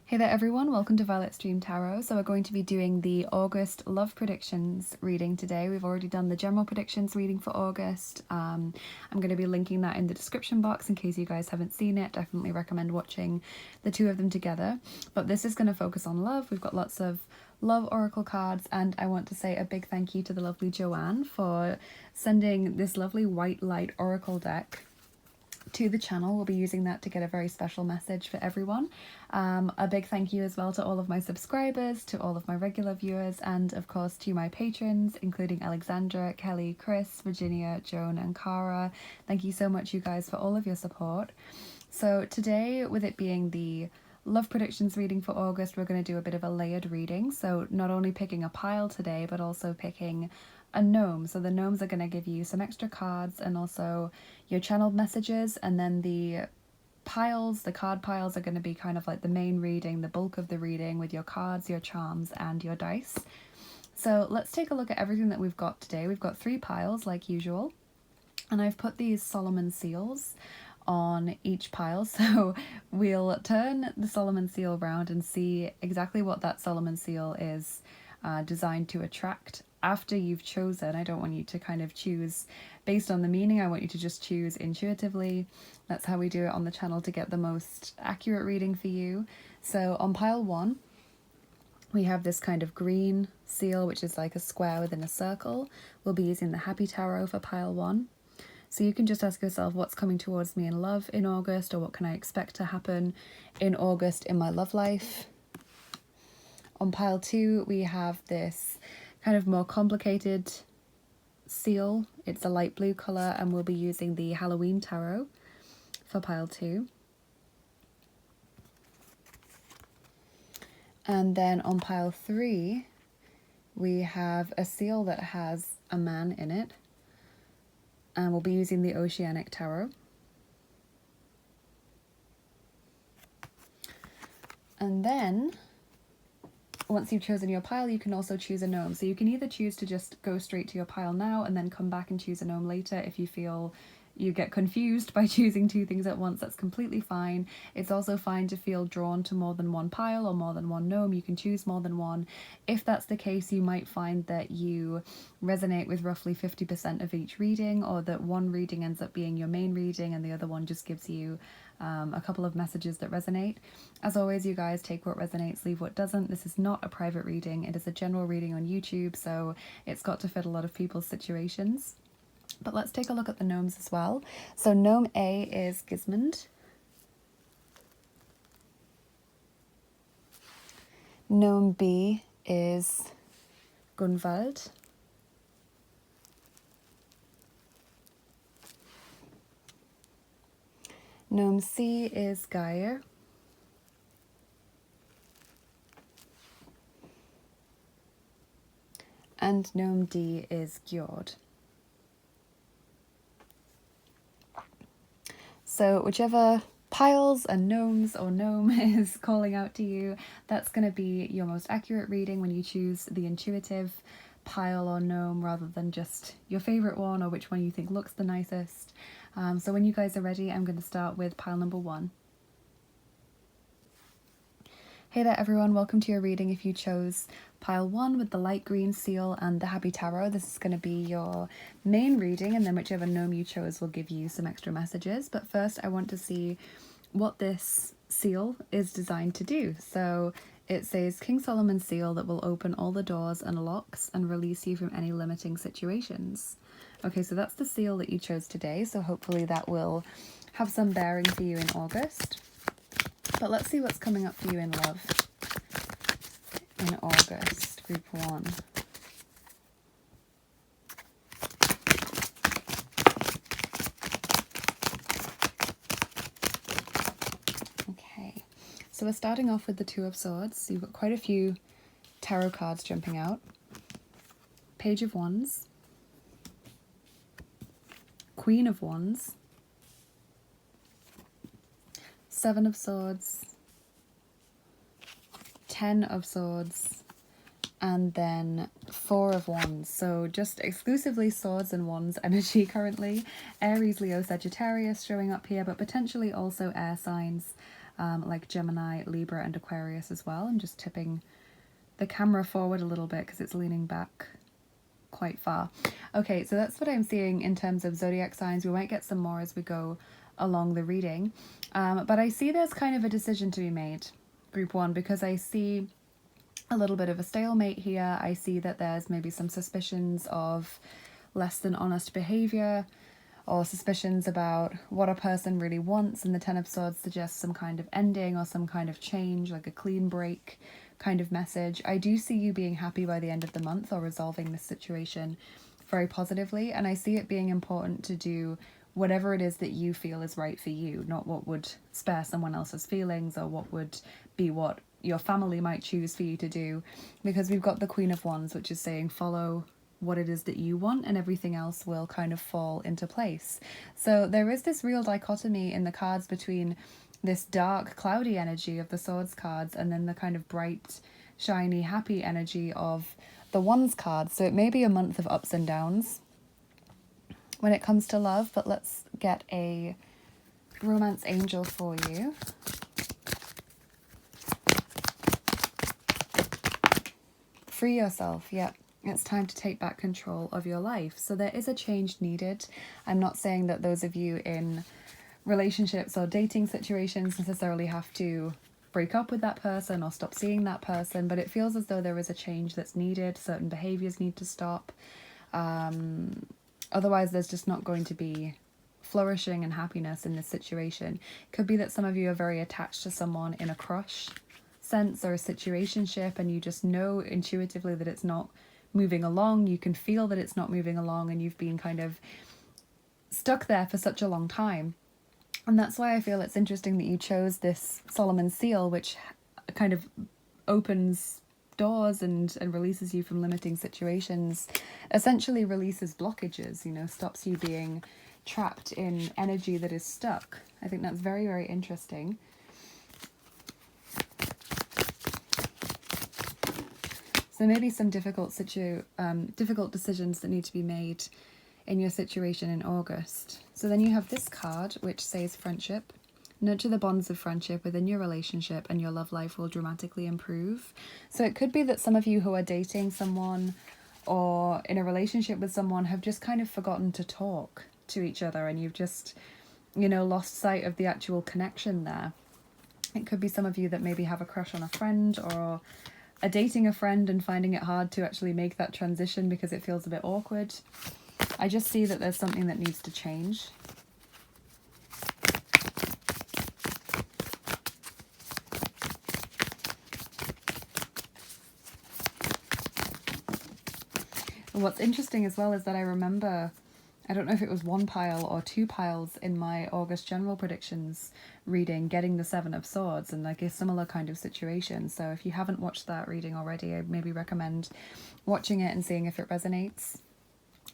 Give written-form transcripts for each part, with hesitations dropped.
Hey there everyone, welcome to Violet Stream Tarot. So we're going to be doing the August love predictions reading today. We've already done the general predictions reading for August. I'm going to be linking that in the description box in case you guys haven't seen it. Definitely recommend watching the two of them together. But this is going to focus on love. We've got lots of love oracle cards, and I want to say a big thank you to the lovely Joanne for sending this lovely white light oracle deck to the channel. We'll be using that to get a very special message for everyone. A big thank you as well to all of my subscribers, to all of my regular viewers, and of course to my patrons, including Alexandra, Kelly, Chris, Virginia, Joan, and Cara. Thank you so much, you guys, for all of your support. So today, with it being the love predictions reading for August, we're going to do a bit of a layered reading. So not only picking a pile today, but also picking a gnome. So the gnomes are going to give you some extra cards and also your channeled messages, and then the piles, the card piles, are going to be kind of like the main reading, the bulk of the reading, with your cards, your charms, and your dice. So let's take a look at everything that we've got today. We've got 3 piles like usual, and I've put these Solomon seals on each pile, so we'll turn the Solomon seal around and see exactly what that Solomon seal is designed to attract. After you've chosen, I don't want you to kind of choose based on the meaning, I want you to just choose intuitively. That's how we do it on the channel to get the most accurate reading for you. So on pile 1, we have this kind of green seal, which is like a square within a circle. We'll be using the Happy Tarot for pile 1. So you can just ask yourself, what's coming towards me in love in August, or what can I expect to happen in August in my love life? On pile 2, we have this kind of more complicated seal. It's a light blue colour, and we'll be using the Halloween Tarot for pile 2. And then on pile 3, we have a seal that has a man in it, and we'll be using the Oceanic Tarot. And then once you've chosen your pile, you can also choose a gnome. So you can either choose to just go straight to your pile now and then come back and choose a gnome later. If you feel you get confused by choosing 2 things at once, that's completely fine. It's also fine to feel drawn to more than one pile or more than one gnome. You can choose more than one. If that's the case, you might find that you resonate with roughly 50% of each reading, or that one reading ends up being your main reading and the other one just gives you a couple of messages that resonate. As always, you guys, take what resonates, leave what doesn't. This is not a private reading. It is a general reading on YouTube, so it's got to fit a lot of people's situations. But let's take a look at the gnomes as well. So Gnome A is Gismund. Gnome B is Gunvald. Gnome C is Geir. And Gnome D is Gjord. So whichever piles and gnomes or gnome is calling out to you, that's going to be your most accurate reading when you choose the intuitive pile or gnome rather than just your favorite one or which one you think looks the nicest. So when you guys are ready, I'm going to start with pile number 1. Hey there everyone, welcome to your reading. If you chose pile 1 with the light green seal and the Happy Tarot, this is going to be your main reading, and then whichever gnome you chose will give you some extra messages. But first I want to see what this seal is designed to do. So it says King Solomon's seal that will open all the doors and locks and release you from any limiting situations. Okay, so that's the seal that you chose today, so hopefully that will have some bearing for you in August. But let's see what's coming up for you in love in August, group 1. Okay, so we're starting off with the 2 of Swords. You've got quite a few tarot cards jumping out. Page of Wands, Queen of Wands, 7 of Swords, 10 of Swords, and then 4 of Wands. So just exclusively swords and wands energy currently. Aries, Leo, Sagittarius showing up here, but potentially also air signs. like Gemini, Libra, and Aquarius as well. I'm just tipping the camera forward a little bit because it's leaning back quite far. Okay, so that's what I'm seeing in terms of zodiac signs. We might get some more as we go along the reading. But I see there's kind of a decision to be made, group one, because I see a little bit of a stalemate here. I see that there's maybe some suspicions of less than honest behavior, or suspicions about what a person really wants, and the Ten of Swords suggests some kind of ending or some kind of change, like a clean break kind of message. I do see you being happy by the end of the month or resolving this situation very positively, and I see it being important to do whatever it is that you feel is right for you, not what would spare someone else's feelings or what would be what your family might choose for you to do, because we've got the Queen of Wands, which is saying follow what it is that you want and everything else will kind of fall into place. So there is this real dichotomy in the cards between this dark, cloudy energy of the Swords cards and then the kind of bright, shiny, happy energy of the Wands cards. So it may be a month of ups and downs when it comes to love, but let's get a romance angel for you. Free yourself, yep. It's time to take back control of your life. So there is a change needed. I'm not saying that those of you in relationships or dating situations necessarily have to break up with that person or stop seeing that person, but it feels as though there is a change that's needed. Certain behaviors need to stop. Otherwise, there's just not going to be flourishing and happiness in this situation. It could be that some of you are very attached to someone in a crush sense or a situationship, and you just know intuitively that it's not moving along. You can feel that it's not moving along, and you've been kind of stuck there for such a long time. And that's why I feel it's interesting that you chose this Solomon seal, which kind of opens doors and releases you from limiting situations, essentially releases blockages, you know, stops you being trapped in energy that is stuck. I think that's very, very interesting. So maybe some difficult decisions that need to be made in your situation in August. So then you have this card, which says friendship. Nurture the bonds of friendship within your relationship and your love life will dramatically improve. So it could be that some of you who are dating someone or in a relationship with someone have just kind of forgotten to talk to each other, and you've just, you know, lost sight of the actual connection there. It could be some of you that maybe have a crush on a friend or are dating a friend and finding it hard to actually make that transition because it feels a bit awkward. I just see that there's something that needs to change. And what's interesting as well is that I remember, I don't know if it was one pile or two piles in my August general predictions reading, getting the Seven of Swords and like a similar kind of situation. So if you haven't watched that reading already, I maybe recommend watching it and seeing if it resonates.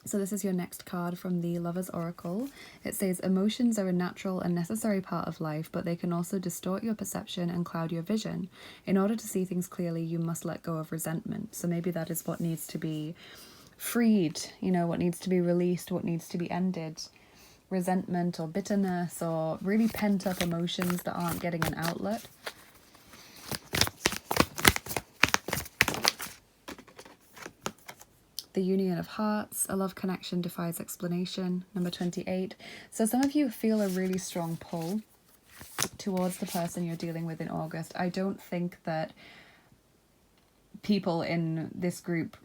So this is your next card from the Lover's Oracle. It says, emotions are a natural and necessary part of life, but they can also distort your perception and cloud your vision. In order to see things clearly, you must let go of resentment. So maybe that is what needs to be freed, you know, what needs to be released, what needs to be ended. Resentment or bitterness or really pent up emotions that aren't getting an outlet. The Union of Hearts, a love connection defies explanation, number 28. So some of you feel a really strong pull towards the person you're dealing with in August. I don't think that people in this group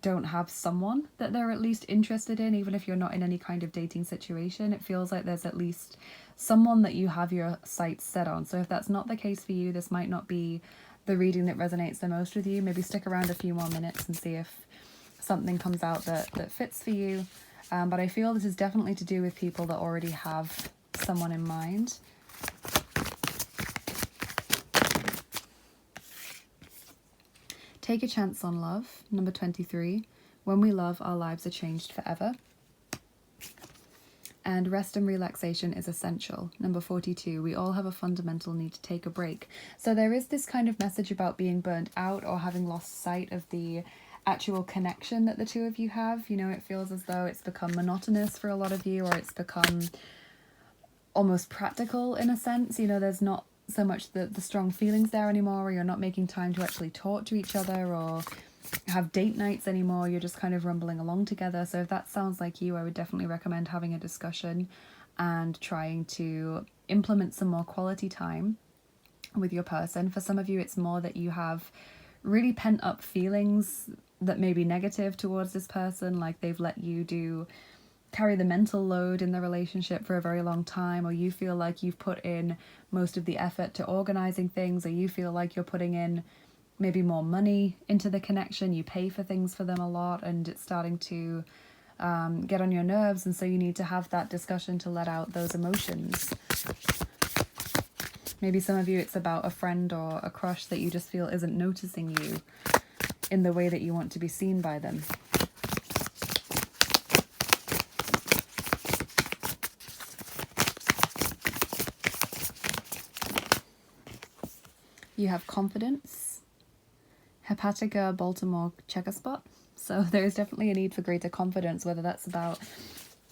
don't have someone that they're at least interested in, even if you're not in any kind of dating situation. It feels like there's at least someone that you have your sights set on. So if that's not the case for you, this might not be the reading that resonates the most with you. Maybe stick around a few more minutes and see if something comes out that fits for you. But I feel this is definitely to do with people that already have someone in mind. Take a chance on love, number 23. When we love, our lives are changed forever. And rest and relaxation is essential, number 42. We all have a fundamental need to take a break. So there is this kind of message about being burnt out or having lost sight of the actual connection that the two of you have. You know, it feels as though it's become monotonous for a lot of you, or it's become almost practical in a sense. You know, there's not so much the strong feelings there anymore, or you're not making time to actually talk to each other or have date nights anymore. You're just kind of rumbling along together. So if that sounds like you, I would definitely recommend having a discussion and trying to implement some more quality time with your person. For some of you, it's more that you have really pent up feelings that may be negative towards this person, like they've let you carry the mental load in the relationship for a very long time, or you feel like you've put in most of the effort to organizing things, or you feel like you're putting in maybe more money into the connection, you pay for things for them a lot, and it's starting to get on your nerves, and so you need to have that discussion to let out those emotions. Maybe some of you, it's about a friend or a crush that you just feel isn't noticing you in the way that you want to be seen by them. You have confidence, Hepatica, Baltimore, checker spot. So there is definitely a need for greater confidence, whether that's about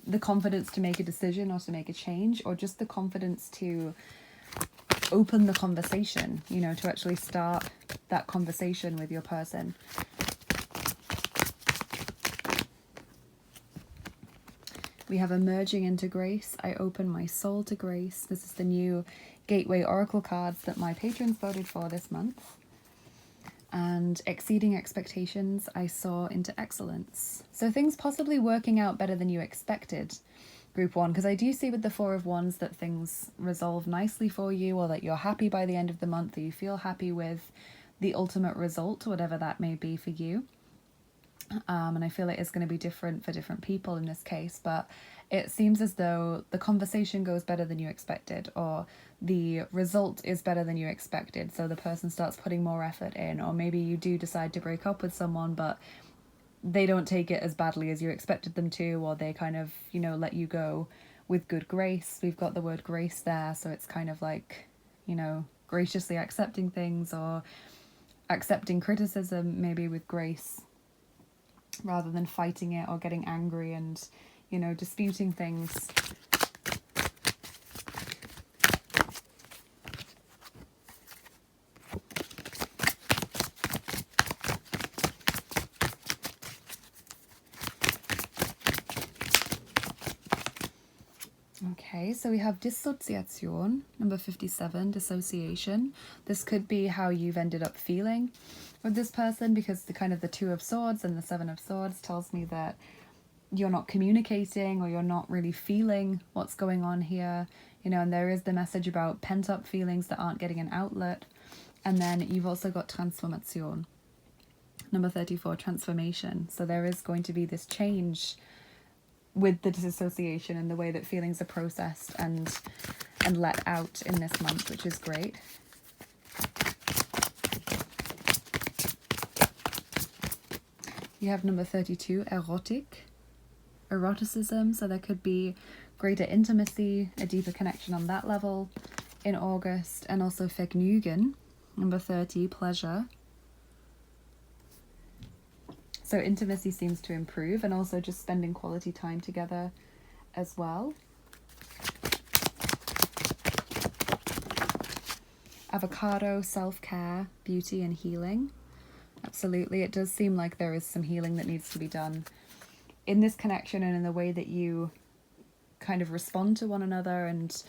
the confidence to make a decision or to make a change, or just the confidence to open the conversation, you know, to actually start that conversation with your person. We have emerging into grace. I open my soul to grace. This is the new Gateway Oracle cards that my patrons voted for this month. And exceeding expectations, I soar into excellence. So things possibly working out better than you expected, group one, because I do see with the Four of Wands that things resolve nicely for you, or that you're happy by the end of the month, or you feel happy with the ultimate result, whatever that may be for you. And I feel it is going to be different for different people in this case, but it seems as though the conversation goes better than you expected, or the result is better than you expected. So the person starts putting more effort in, or maybe you do decide to break up with someone, but they don't take it as badly as you expected them to, or they kind of, you know, let you go with good grace. We've got the word grace there, so it's kind of like, you know, graciously accepting things, or accepting criticism maybe with grace, rather than fighting it or getting angry and, you know, disputing things. Okay, so we have Dissociation, number 57, dissociation. This could be how you've ended up feeling with this person, because the kind of the Two of Swords and the Seven of Swords tells me that you're not communicating, or you're not really feeling what's going on here, you know, and there is the message about pent up feelings that aren't getting an outlet. And then you've also got Transformation, number 34, transformation. So there is going to be this change with the disassociation and the way that feelings are processed and let out in this month, which is great. You have number 32, eroticism. So there could be greater intimacy, a deeper connection on that level in August. And also Vergnügen, number 30, pleasure. So intimacy seems to improve, and also just spending quality time together as well. Avocado, self-care, beauty and healing. Absolutely, it does seem like there is some healing that needs to be done in this connection, and in the way that you kind of respond to one another and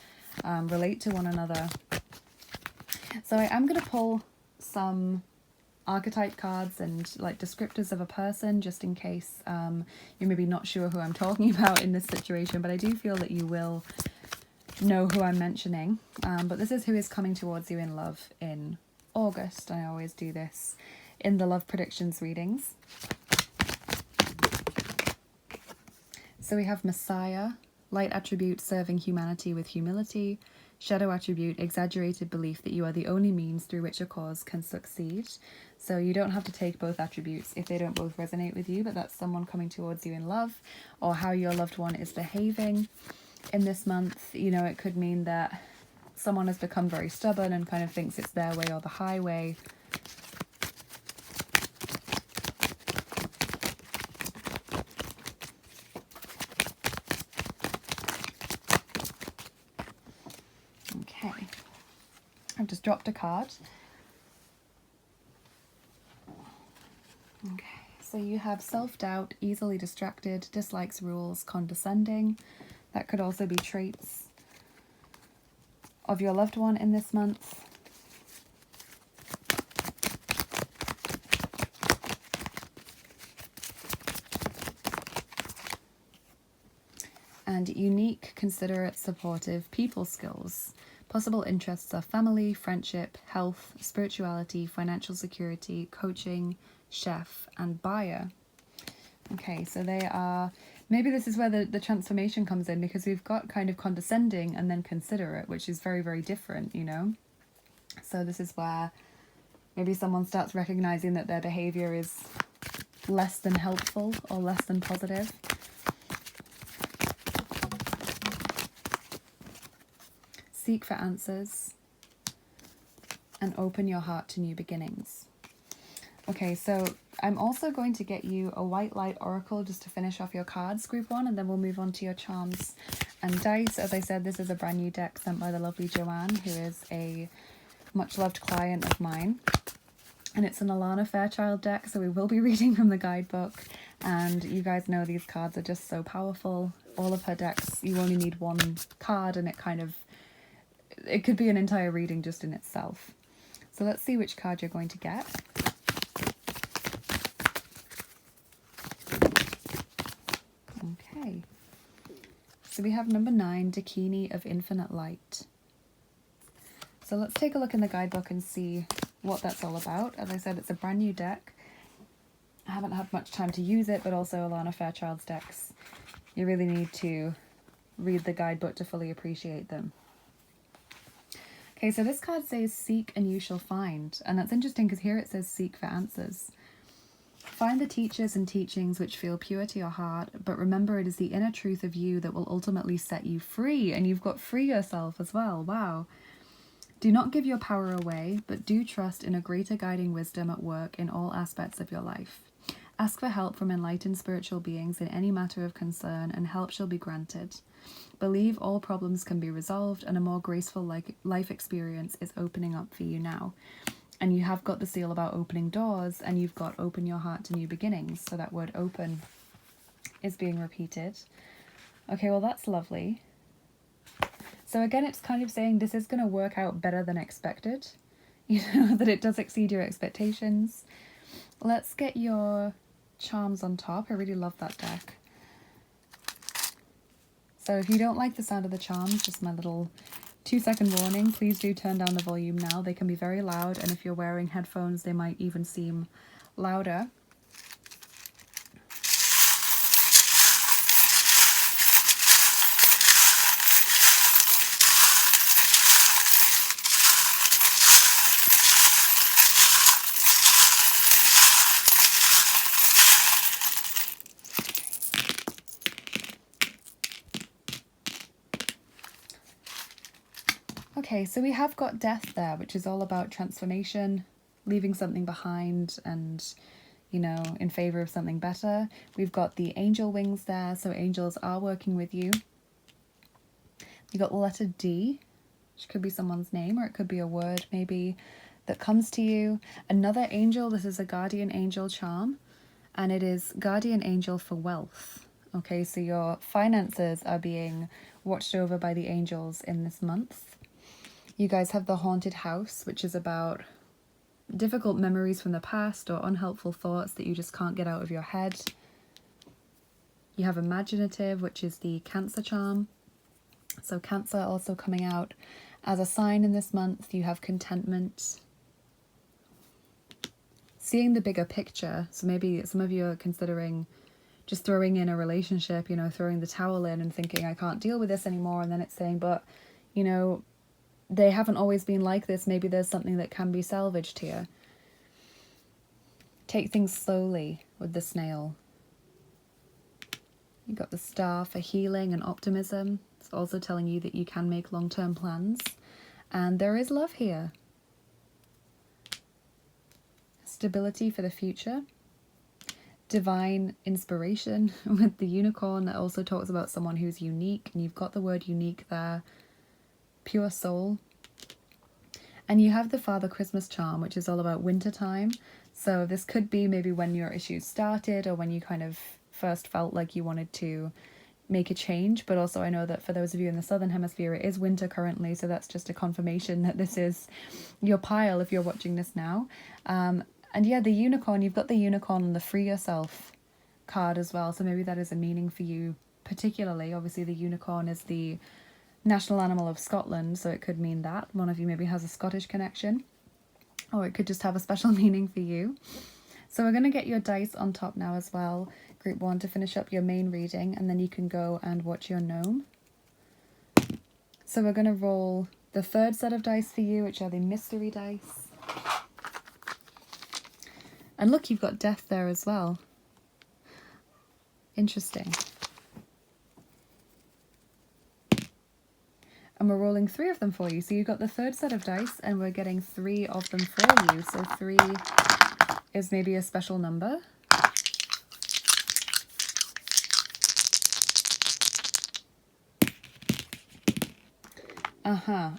relate to one another. So I am going to pull some archetype cards and like descriptors of a person, just in case you're maybe not sure who I'm talking about in this situation, but I do feel that you will know who I'm mentioning. But this is who is coming towards you in love in August. I always do this in the love predictions readings. So we have Messiah, light attribute, serving humanity with humility. Shadow attribute, exaggerated belief that you are the only means through which a cause can succeed. So you don't have to take both attributes if they don't both resonate with you, but that's someone coming towards you in love, or how your loved one is behaving in this month. You know, it could mean that someone has become very stubborn and kind of thinks it's their way or the highway. just dropped a card. Okay, so you have self-doubt, easily distracted, dislikes rules, condescending. That could also be traits of your loved one in this month. And unique, considerate, supportive people skills. Possible interests are family, friendship, health, spirituality, financial security, coaching, chef, and buyer. Okay, so they are... Maybe this is where the transformation comes in, because we've got kind of condescending and then considerate, which is very, very different, you know? So this is where maybe someone starts recognizing that their behavior is less than helpful or less than positive. Seek for answers and open your heart to new beginnings. Okay, so I'm also going to get you a white light oracle just to finish off your cards, group 1, and then we'll move on to your charms and dice. As I said, this is a brand new deck sent by the lovely Joanne, who is a much loved client of mine. And it's an Alana Fairchild deck, so we will be reading from the guidebook. And you guys know these cards are just so powerful. All of her decks, you only need one card, and it could be an entire reading just in itself. So let's see which card you're going to get. Okay. So we have number 9, Dakini of Infinite Light. So let's take a look in the guidebook and see what that's all about. As I said, it's a brand new deck. I haven't had much time to use it, but also Alana Fairchild's decks, you really need to read the guidebook to fully appreciate them. Okay, so this card says, seek and you shall find. And that's interesting because here it says seek for answers. Find the teachers and teachings which feel pure to your heart, but remember it is the inner truth of you that will ultimately set you free. And you've got free yourself as well. Wow. Do not give your power away, but do trust in a greater guiding wisdom at work in all aspects of your life. Ask for help from enlightened spiritual beings in any matter of concern, and help shall be granted. Believe all problems can be resolved, and a more graceful life experience is opening up for you now. And you have got the seal about opening doors, and you've got open your heart to new beginnings. So that word open is being repeated. Okay, well, that's lovely. So again, it's kind of saying this is going to work out better than expected. You know, that it does exceed your expectations. Let's get your charms on top. I really love that deck. So if you don't like the sound of the charms, just my little 2-second warning, please do turn down the volume now. They can be very loud, and if you're wearing headphones, they might even seem louder. Okay, so we have got death there, which is all about transformation, leaving something behind and, you know, in favor of something better. We've got the angel wings there, so angels are working with you. You got the letter D, which could be someone's name, or it could be a word maybe that comes to you. Another angel, this is a guardian angel charm, and it is guardian angel for wealth. Okay, so your finances are being watched over by the angels in this month. You guys have the haunted house, which is about difficult memories from the past or unhelpful thoughts that you just can't get out of your head. You have imaginative, which is the Cancer charm. So Cancer also coming out as a sign in this month. You have contentment. Seeing the bigger picture. So maybe some of you are considering just throwing in a relationship, you know, throwing the towel in and thinking, I can't deal with this anymore. And then it's saying, but, you know, they haven't always been like this. Maybe there's something that can be salvaged here. Take things slowly with the snail. You got the star for healing and optimism. It's also telling you that you can make long-term plans. And there is love here. Stability for the future. Divine inspiration with the unicorn. That also talks about someone who's unique. And you've got the word unique there. Pure soul. And you have the Father Christmas charm, which is all about winter time. So this could be maybe when your issues started, or when you kind of first felt like you wanted to make a change. But also I know that for those of you in the Southern Hemisphere, it is winter currently, so that's just a confirmation that this is your pile if you're watching this now. And yeah, the unicorn, you've got the unicorn on the Free Yourself card as well, so maybe that is a meaning for you particularly. Obviously the unicorn is the national animal of Scotland, so it could mean that one of you maybe has a Scottish connection, or it could just have a special meaning for you. So we're going to get your dice on top now as well, group 1, to finish up your main reading, and then you can go and watch your gnome. So we're going to roll the third set of dice for you, which are the mystery dice. And look, you've got death there as well. Interesting. And we're rolling 3 of them for you. So you've got the third set of dice, and we're getting 3 of them for you. So 3 is maybe a special number.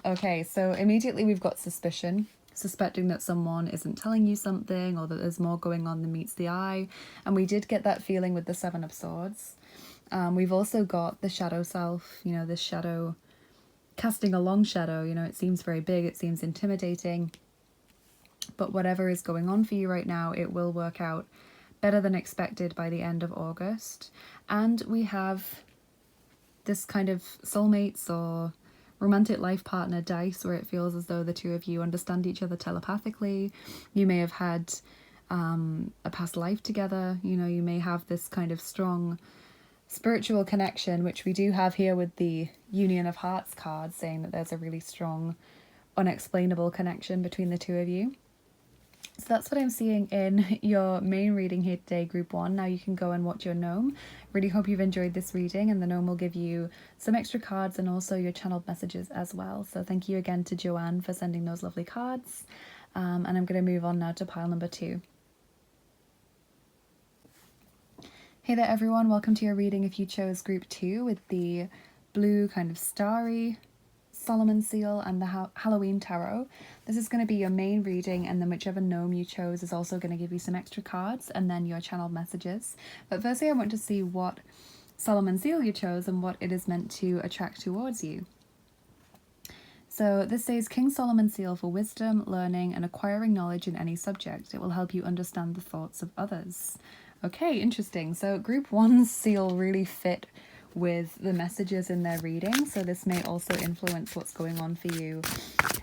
Okay, so immediately we've got suspicion. Suspecting that someone isn't telling you something, or that there's more going on than meets the eye. And we did get that feeling with the 7 of Swords. We've also got the shadow self, you know, this shadow casting a long shadow. You know, it seems very big, it seems intimidating. But whatever is going on for you right now, it will work out better than expected by the end of August. And we have this kind of soulmates or romantic life partner dice, where it feels as though the two of you understand each other telepathically. You may have had a past life together. You know, you may have this kind of strong spiritual connection, which we do have here with the Union of Hearts card, saying that there's a really strong unexplainable connection between the two of you. So that's what I'm seeing in your main reading here today, group 1. Now you can go and watch your gnome. Really hope you've enjoyed this reading, and the gnome will give you some extra cards and also your channeled messages as well. So thank you again to Joanne for sending those lovely cards. And I'm going to move on now to pile number 2. Hey there everyone, welcome to your reading if you chose group 2 with the blue kind of starry Solomon seal and the Halloween Tarot. This is going to be your main reading, and then whichever gnome you chose is also going to give you some extra cards and then your channeled messages. But firstly I want to see what Solomon seal you chose and what it is meant to attract towards you. So this says King Solomon seal for wisdom, learning and acquiring knowledge in any subject. It will help you understand the thoughts of others. Okay, interesting. So group 1's seal really fit with the messages in their reading, so this may also influence what's going on for you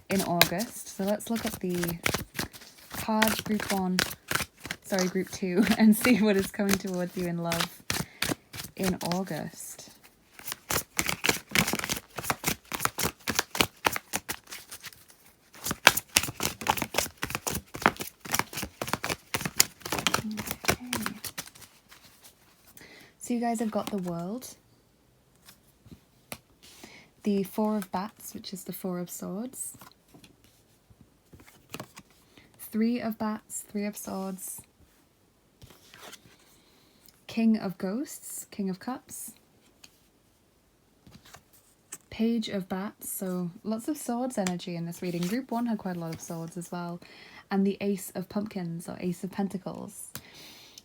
in August. So let's look at the cards group 2 and see what is coming towards you in love in August. Okay. So you guys have got the World, the 4 of Bats, which is the 4 of Swords, 3 of Bats, 3 of Swords, King of Ghosts, King of Cups, Page of Bats, so lots of swords energy in this reading. Group 1 had quite a lot of swords as well, and the Ace of Pumpkins, or Ace of Pentacles.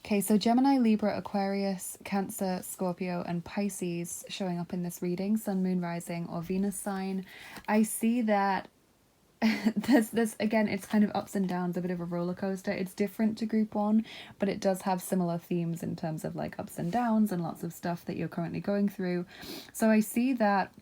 Okay, so Gemini, Libra, Aquarius, Cancer, Scorpio, and Pisces showing up in this reading, Sun, Moon, Rising, or Venus sign. I see that there's again, it's kind of ups and downs, a bit of a roller coaster. It's different to group 1, but it does have similar themes in terms of like ups and downs and lots of stuff that you're currently going through. So I see that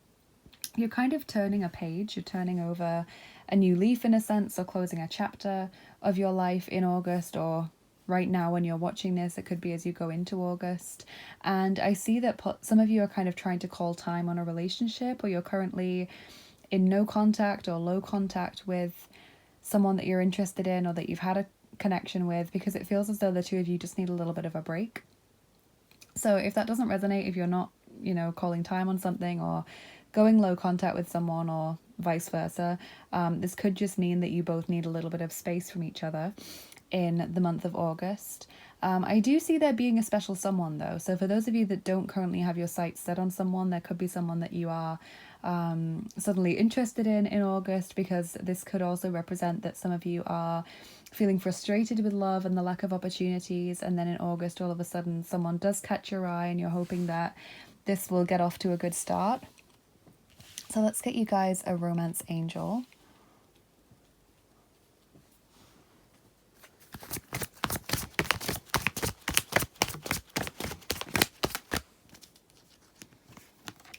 you're kind of turning a page, you're turning over a new leaf in a sense, or closing a chapter of your life in August, or right now when you're watching this, it could be as you go into August. And I see that some of you are kind of trying to call time on a relationship, or you're currently in no contact or low contact with someone that you're interested in or that you've had a connection with, because it feels as though the two of you just need a little bit of a break. So if that doesn't resonate, if you're not, you know, calling time on something or going low contact with someone or vice versa, this could just mean that you both need a little bit of space from each other in the month of August. I do see there being a special someone though. So for those of you that don't currently have your sights set on someone, there could be someone that you are suddenly interested in August, because this could also represent that some of you are feeling frustrated with love and the lack of opportunities, and then in August all of a sudden someone does catch your eye and you're hoping that this will get off to a good start. So let's get you guys a romance angel.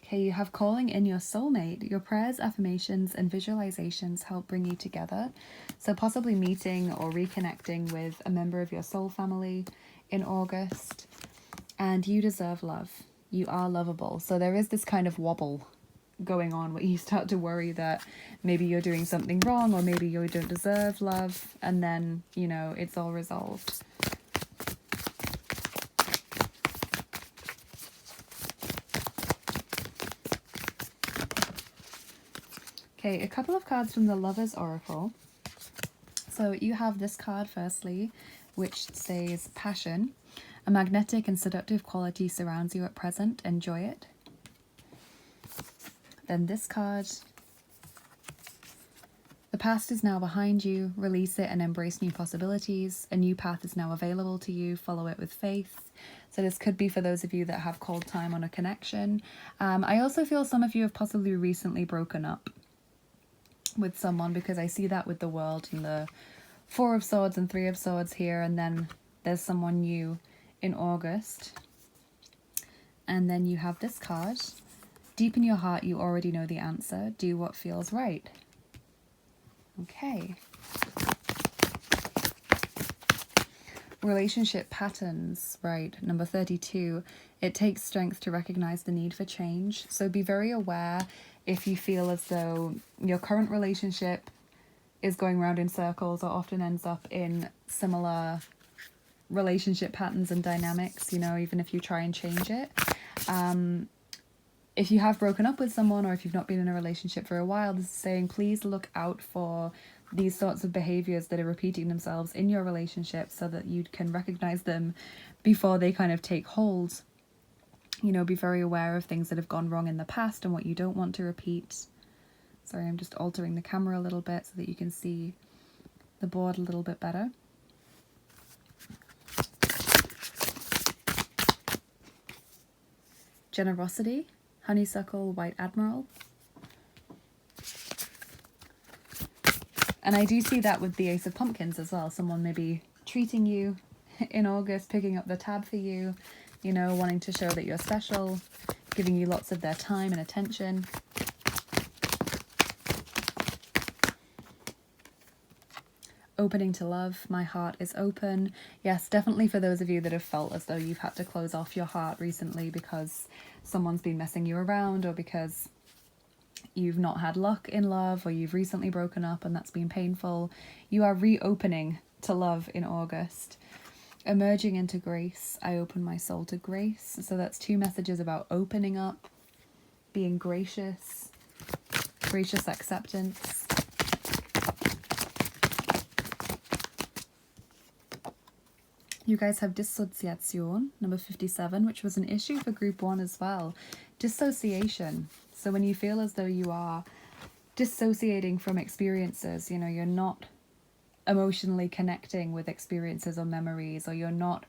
Okay, you have calling in your soulmate. Your prayers, affirmations, and visualizations help bring you together. So possibly meeting or reconnecting with a member of your soul family in August. And you deserve love. You are lovable. So there is this kind of wobble going on where you start to worry that maybe you're doing something wrong, or maybe you don't deserve love, and then, you know, it's all resolved. Okay, a couple of cards from the Lover's Oracle. So you have this card firstly, which says passion. A magnetic and seductive quality surrounds you at present. Enjoy it. Then this card. The past is now behind you. Release it and embrace new possibilities. A new path is now available to you. Follow it with faith. So this could be for those of you that have called time on a connection. I also feel some of you have possibly recently broken up with someone, because I see that with the World and the Four of Swords and Three of Swords here, and then there's someone new in August. And then you have this card. Deep in your heart, you already know the answer. Do what feels right. Okay. Relationship patterns, right, number 32. It takes strength to recognize the need for change. So be very aware if you feel as though your current relationship is going round in circles, or often ends up in similar relationship patterns and dynamics, you know, even if you try and change it. If you have broken up with someone, or if you've not been in a relationship for a while, this is saying please look out for these sorts of behaviors that are repeating themselves in your relationship, so that you can recognize them before they kind of take hold. You know, be very aware of things that have gone wrong in the past and what you don't want to repeat. Sorry, I'm just altering the camera a little bit so that you can see the board a little bit better. Generosity, honeysuckle, white admiral. And I do see that with the Ace of Pumpkins as well. Someone maybe treating you in August, picking up the tab for you, you know, wanting to show that you're special, giving you lots of their time and attention. Opening to love. My heart is open. Yes, definitely for those of you that have felt as though you've had to close off your heart recently because someone's been messing you around, or because you've not had luck in love, or you've recently broken up and that's been painful. You are reopening to love in August. Emerging into grace. I open my soul to grace. So that's two messages about opening up, being gracious, gracious acceptance. You guys have Dissociation, number 57, which was an issue for group 1 as well. Dissociation. So when you feel as though you are dissociating from experiences, you know, you're not emotionally connecting with experiences or memories, or you're not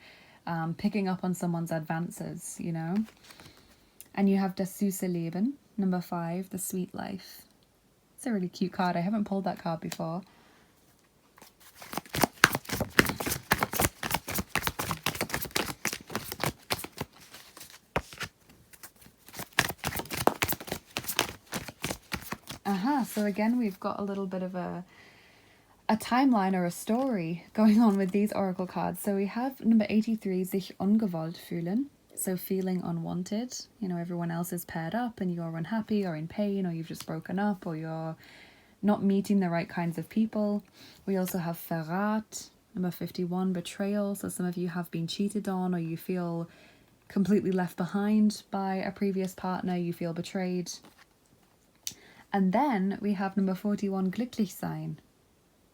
picking up on someone's advances, you know. And you have Das süße Leben, number 5, the sweet life. It's a really cute card. I haven't pulled that card before. So again, we've got a little bit of a timeline or a story going on with these oracle cards. So we have number 83, sich ungewollt fühlen. So feeling unwanted. You know, everyone else is paired up and you're unhappy or in pain, or you've just broken up, or you're not meeting the right kinds of people. We also have Verrat, number 51, betrayal. So some of you have been cheated on, or you feel completely left behind by a previous partner. You feel betrayed. And then we have number 41, glücklich sein,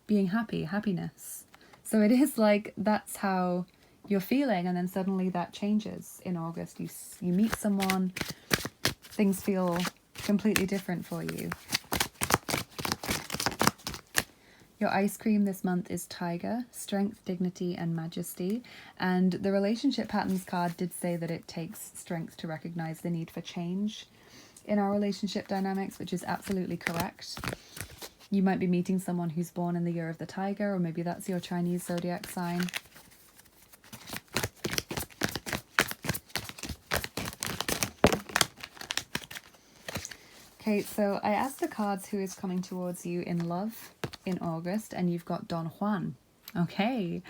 being happy, happiness. So it is like that's how you're feeling, and then suddenly that changes in August. You meet someone, things feel completely different for you. Your ice cream this month is Tiger, Strength, Dignity, and Majesty. And the relationship patterns card did say that it takes strength to recognize the need for change in our relationship dynamics, which is absolutely correct. You might be meeting someone who's born in the year of the tiger, or maybe that's your Chinese zodiac sign. Okay, so I asked the cards who is coming towards you in love in August, and you've got Don Juan. Okay.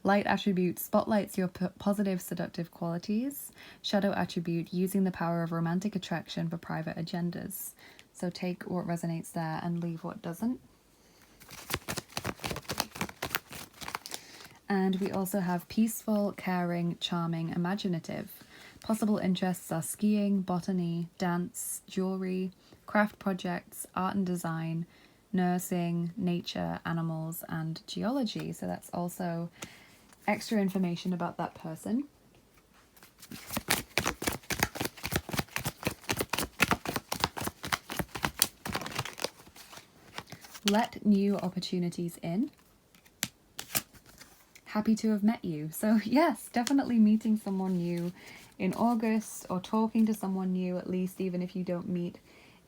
Light attribute spotlights your positive seductive qualities. Shadow attribute using the power of romantic attraction for private agendas. So take what resonates there and leave what doesn't. And we also have peaceful, caring, charming, imaginative. Possible interests are skiing, botany, dance, jewelry, craft projects, art and design, nursing, nature, animals, and geology. So that's also extra information about that person. Let new opportunities in. Happy to have met you. So yes, definitely meeting someone new in August, or talking to someone new at least, even if you don't meet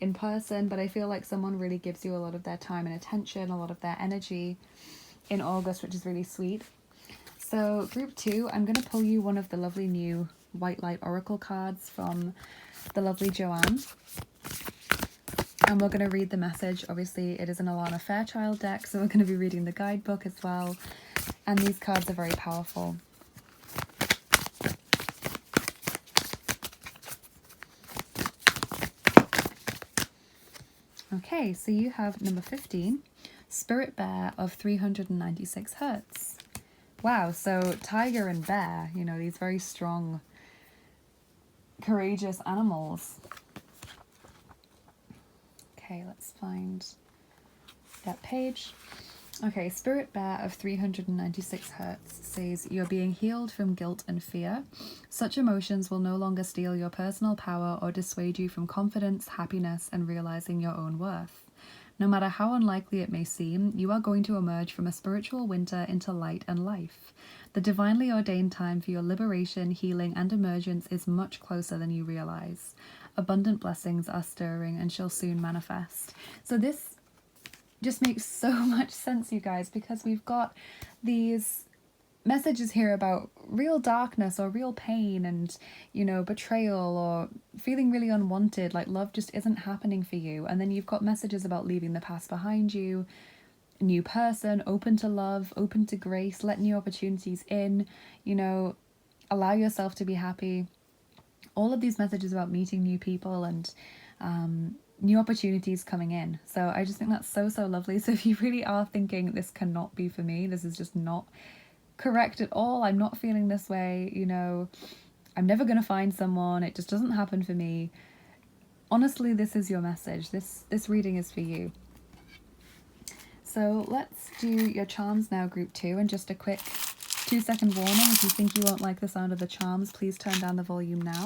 in person. But I feel like someone really gives you a lot of their time and attention, a lot of their energy in August, which is really sweet. So group 2, I'm going to pull you one of the lovely new White Light Oracle cards from the lovely Joanne. And we're going to read the message. Obviously, it is an Alana Fairchild deck, so we're going to be reading the guidebook as well. And these cards are very powerful. Okay, so you have number 15, Spirit Bear of 396 Hertz. Wow, so tiger and bear, you know, these very strong, courageous animals. Okay, let's find that page. Okay, Spirit Bear of 396 Hertz says, you're being healed from guilt and fear. Such emotions will no longer steal your personal power or dissuade you from confidence, happiness, and realizing your own worth. No matter how unlikely it may seem, you are going to emerge from a spiritual winter into light and life. The divinely ordained time for your liberation, healing, and emergence is much closer than you realize. Abundant blessings are stirring and shall soon manifest. So this just makes so much sense, you guys, because we've got these messages here about real darkness or real pain and, you know, betrayal or feeling really unwanted, like love just isn't happening for you. And then you've got messages about leaving the past behind you, new person, open to love, open to grace, let new opportunities in, you know, allow yourself to be happy. All of these messages about meeting new people and new opportunities coming in. So I just think that's so, so lovely. So if you really are thinking this cannot be for me, this is just not correct at all, I'm not feeling this way, you know, I'm never going to find someone, it just doesn't happen for me. Honestly, this is your message. This reading is for you. So let's do your charms now, group 2, and just a quick 2-second warning. If you think you won't like the sound of the charms, please turn down the volume now.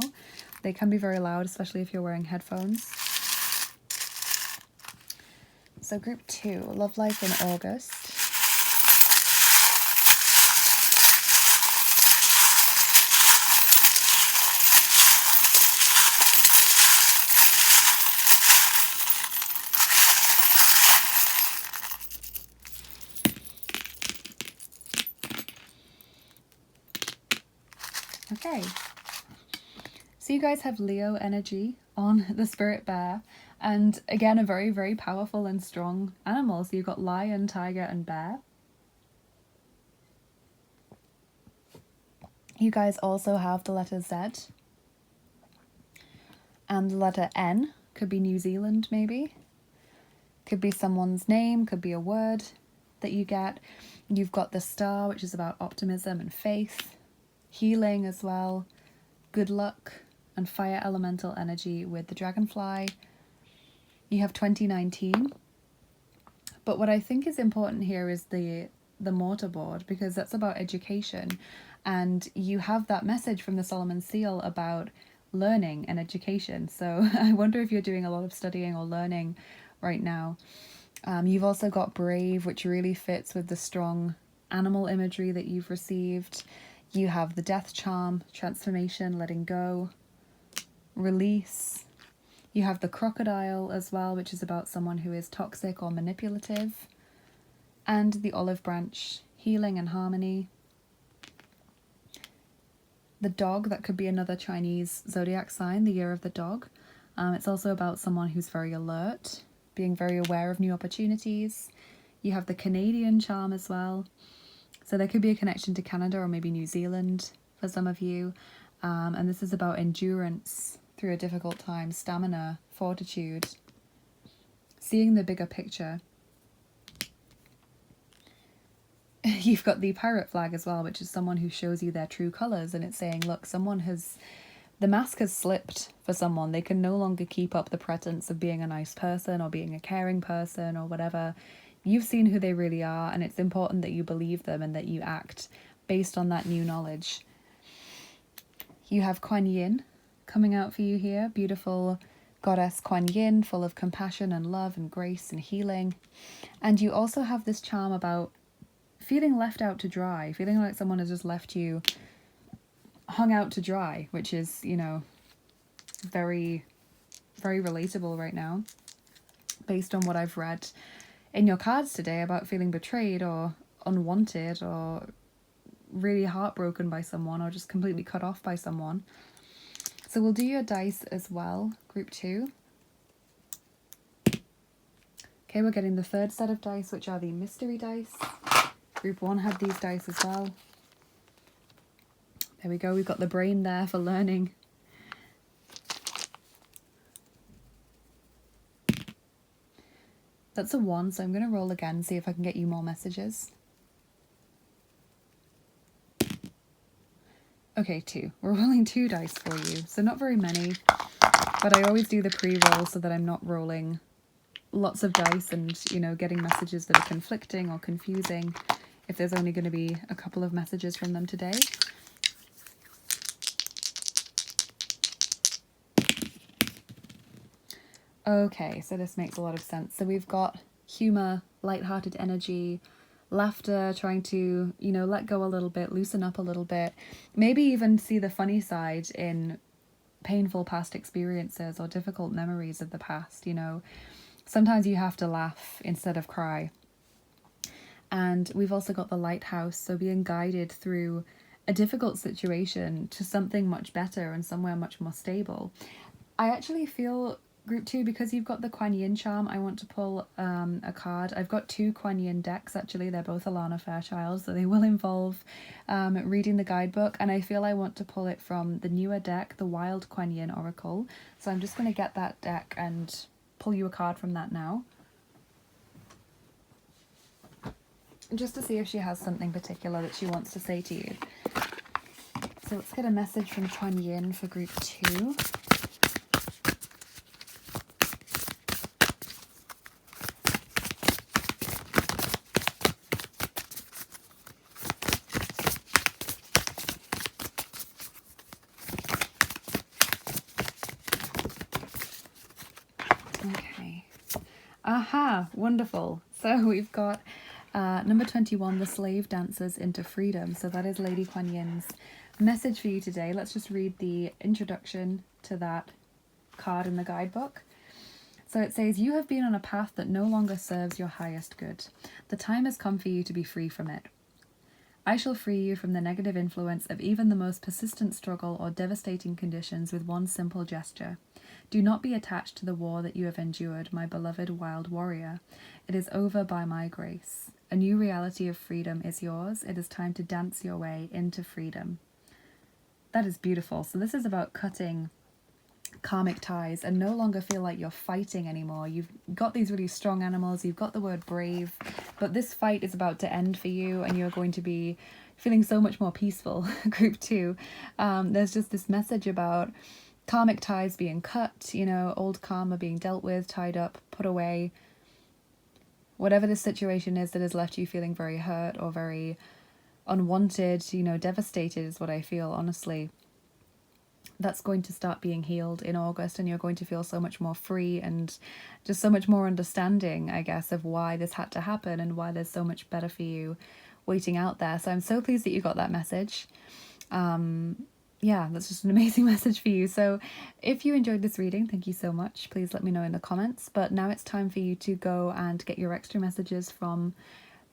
They can be very loud, especially if you're wearing headphones. So group 2, love life in August. Okay, so you guys have Leo energy on the Spirit Bear, and again a very, very powerful and strong animal. So you've got lion, tiger, and bear. You guys also have the letter Z and the letter N. Could be New Zealand, maybe. Could be someone's name, could be a word that you get. You've got the star, which is about optimism and faith. Healing as well, good luck, and fire elemental energy with the dragonfly. You have 2019. But what I think is important here is the mortarboard, because that's about education. And you have that message from the Solomon Seal about learning and education. So I wonder if you're doing a lot of studying or learning right now. You've also got brave, which really fits with the strong animal imagery that you've received. You have the death charm, transformation, letting go, release. You have the crocodile as well, which is about someone who is toxic or manipulative. And the olive branch, healing and harmony. The dog, that could be another Chinese zodiac sign, the year of the dog. It's also about someone who's very alert, being very aware of new opportunities. You have the Canadian charm as well. So there could be a connection to Canada or maybe New Zealand for some of you. And this is about endurance through a difficult time, stamina, fortitude, seeing the bigger picture. You've got the pirate flag as well, which is someone who shows you their true colours, and it's saying, look, the mask has slipped for someone. They can no longer keep up the pretense of being a nice person or being a caring person or whatever. You've seen who they really are, and it's important that you believe them and that you act based on that new knowledge. You have Kuan Yin coming out for you here, beautiful goddess Kuan Yin, full of compassion and love and grace and healing. And you also have this charm about feeling left out to dry, feeling like someone has just left you hung out to dry, which is, you know, very, very relatable right now, based on what I've read in your cards today about feeling betrayed or unwanted or really heartbroken by someone or just completely cut off by someone. So we'll do your dice as well, group 2. Okay, we're getting the third set of dice, which are the mystery dice. Group 1 had these dice as well. There we go, we've got the brain there for learning. That's a 1, so I'm going to roll again, see if I can get you more messages. Okay, 2. We're rolling 2 dice for you, so not very many, but I always do the pre-roll so that I'm not rolling lots of dice and, you know, getting messages that are conflicting or confusing if there's only going to be a couple of messages from them today. Okay, so this makes a lot of sense. So we've got humour, light-hearted energy, laughter, trying to, you know, let go a little bit, loosen up a little bit, maybe even see the funny side in painful past experiences or difficult memories of the past, you know. Sometimes you have to laugh instead of cry. And we've also got the lighthouse, so being guided through a difficult situation to something much better and somewhere much more stable. I actually feel, group 2, because you've got the Kuan Yin charm, I want to pull a card. I've got 2 Kuan Yin decks, actually. They're both Alana Fairchild, so they will involve reading the guidebook. And I feel I want to pull it from the newer deck, the Wild Kuan Yin Oracle. So I'm just going to get that deck and pull you a card from that now, just to see if she has something particular that she wants to say to you. So let's get a message from Kuan Yin for group 2. Okay. Aha, wonderful. So we've got number 21, the slave dances into freedom. So that is Lady Kuan Yin's message for you today. Let's just read the introduction to that card in the guidebook. So it says, you have been on a path that no longer serves your highest good. The time has come for you to be free from it. I shall free you from the negative influence of even the most persistent struggle or devastating conditions with one simple gesture. Do not be attached to the war that you have endured, my beloved wild warrior. It is over by my grace. A new reality of freedom is yours. It is time to dance your way into freedom. That is beautiful. So this is about cutting karmic ties and no longer feel like you're fighting anymore. You've got these really strong animals, you've got the word brave, but this fight is about to end for you and you're going to be feeling so much more peaceful. Group 2, there's just this message about karmic ties being cut, you know, old karma being dealt with, tied up, put away. Whatever this situation is that has left you feeling very hurt or very unwanted, you know, devastated is what I feel, honestly. that's going to start being healed in August, and you're going to feel so much more free and just so much more understanding, I guess, of why this had to happen and why there's so much better for you waiting out there. So I'm so pleased that you got that message. Yeah, that's just an amazing message for you. So if you enjoyed this reading, thank you so much. Please let me know in the comments. But now it's time for you to go and get your extra messages from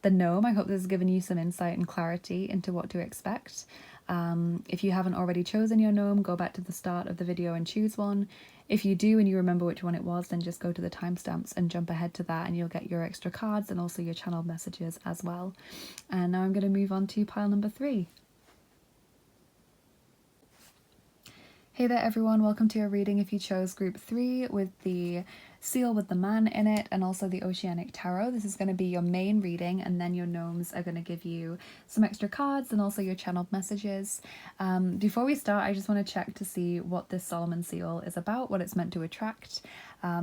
the gnome. I hope this has given you some insight and clarity into what to expect. If you haven't already chosen your gnome, go back to the start of the video and choose one. If you do and you remember which one it was, then just go to the timestamps and jump ahead to that, and you'll get your extra cards and also your channeled messages as well. And now I'm going to move on to pile number 3. Hey there everyone, welcome to your reading if you chose group 3 with the seal with the man in it and also the Oceanic Tarot. This is going to be your main reading, and then your gnomes are going to give you some extra cards and also your channeled messages. Before we start, I just want to check to see what this Solomon seal is about, what it's meant to attract,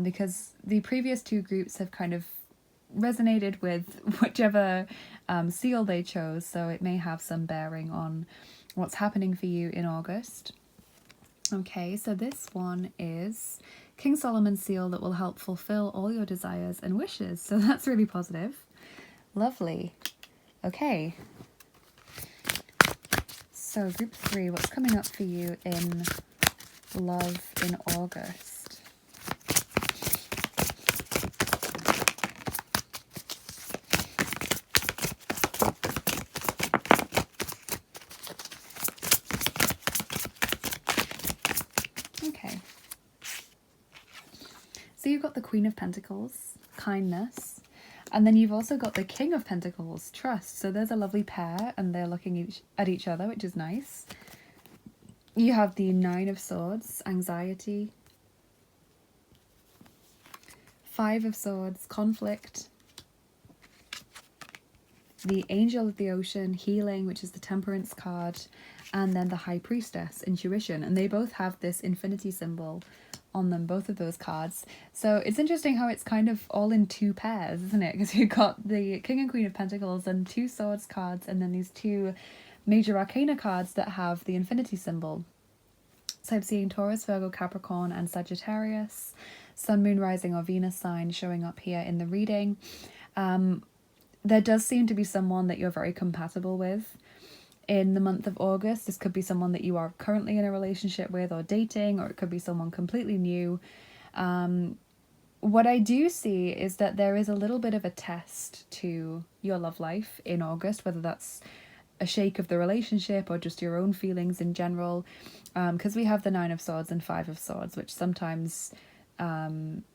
because the previous 2 groups have kind of resonated with whichever seal they chose, so it may have some bearing on what's happening for you in August. Okay, so this one is King Solomon's seal that will help fulfill all your desires and wishes. So that's really positive. Lovely. Okay. So group 3, what's coming up for you in love in August? So you've got the Queen of Pentacles, kindness, and then you've also got the King of Pentacles, trust. So there's a lovely pair and they're looking at each other, which is nice. You have the 9 of Swords, anxiety, 5 of Swords, conflict, the Angel of the Ocean, healing, which is the Temperance card, and then the High Priestess, intuition. And they both have this infinity symbol on them, both of those cards. So it's interesting how it's kind of all in 2 pairs, isn't it? Because you've got the King and Queen of Pentacles and 2 Swords cards, and then these 2 major arcana cards that have the infinity symbol. So I'm seeing Taurus, Virgo, Capricorn, and Sagittarius, Sun, Moon, Rising, or Venus sign showing up here in the reading. There does seem to be someone that you're very compatible with in the month of August. This could be someone that you are currently in a relationship with or dating, or it could be someone completely new. What I do see is that there is a little bit of a test to your love life in August, whether that's a shake of the relationship or just your own feelings in general, because we have the 9 of Swords and 5 of Swords, which sometimes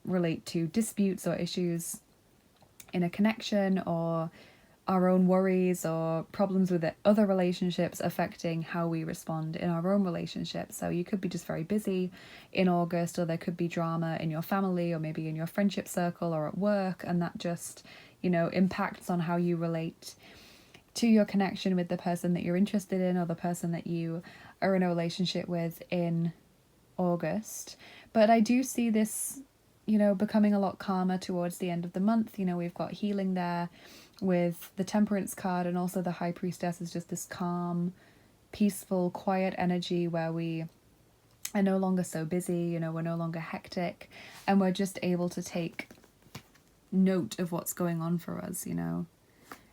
relate to disputes or issues in a connection, or our own worries or problems with other relationships affecting how we respond in our own relationship. So you could be just very busy in August, or there could be drama in your family or maybe in your friendship circle or at work, and that just, you know, impacts on how you relate to your connection with the person that you're interested in or the person that you are in a relationship with in August. But I do see this, you know, becoming a lot calmer towards the end of the month. You know, we've got healing there with the Temperance card, and also the High Priestess is just this calm, peaceful, quiet energy where we are no longer so busy, you know, we're no longer hectic, and we're just able to take note of what's going on for us, you know,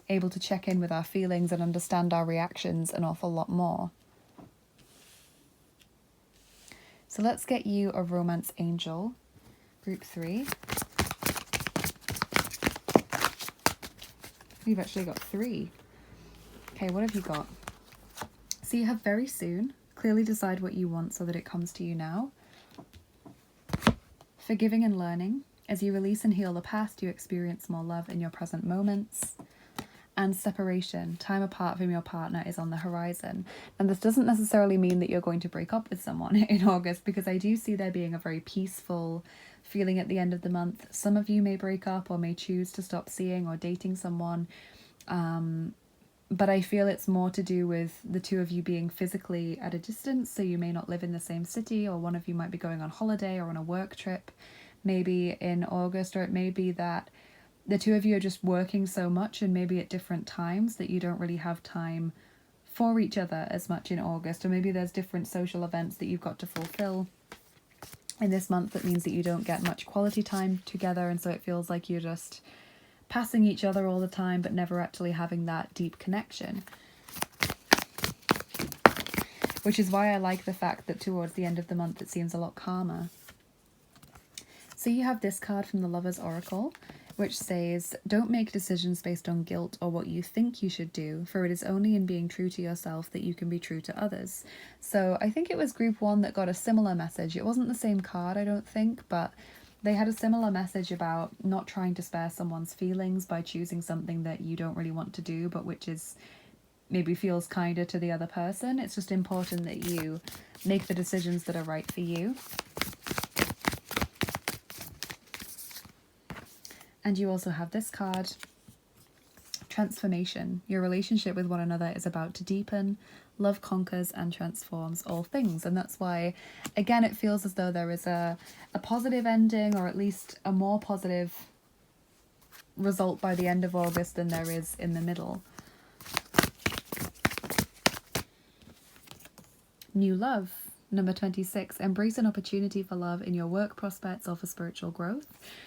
able to check in with our feelings and understand our reactions an awful lot more. So let's get you a Romance Angel, group 3. We've actually got 3. Okay, what have you got? So you have very soon. Clearly decide what you want so that it comes to you now. Forgiving and learning. As you release and heal the past, you experience more love in your present moments. And separation. Time apart from your partner is on the horizon. And this doesn't necessarily mean that you're going to break up with someone in August, because I do see there being a very peaceful feeling at the end of the month. Some of you may break up or may choose to stop seeing or dating someone. But I feel it's more to do with the 2 of you being physically at a distance. So you may not live in the same city, or one of you might be going on holiday or on a work trip maybe in August, or it may be that the 2 of you are just working so much and maybe at different times that you don't really have time for each other as much in August, or maybe there's different social events that you've got to fulfill in this month that means that you don't get much quality time together, and so it feels like you're just passing each other all the time but never actually having that deep connection. Which is why I like the fact that towards the end of the month it seems a lot calmer. So you have this card from the Lover's Oracle, which says, don't make decisions based on guilt or what you think you should do, for it is only in being true to yourself that you can be true to others. So I think it was group 1 that got a similar message. It wasn't the same card, I don't think, but they had a similar message about not trying to spare someone's feelings by choosing something that you don't really want to do, but which is maybe feels kinder to the other person. It's just important that you make the decisions that are right for you. And you also have this card, Transformation. Your relationship with one another is about to deepen. Love conquers and transforms all things. And that's why, again, it feels as though there is a positive ending, or at least a more positive result by the end of August than there is in the middle. New love. Number 26, embrace an opportunity for love in your work prospects or for spiritual growth.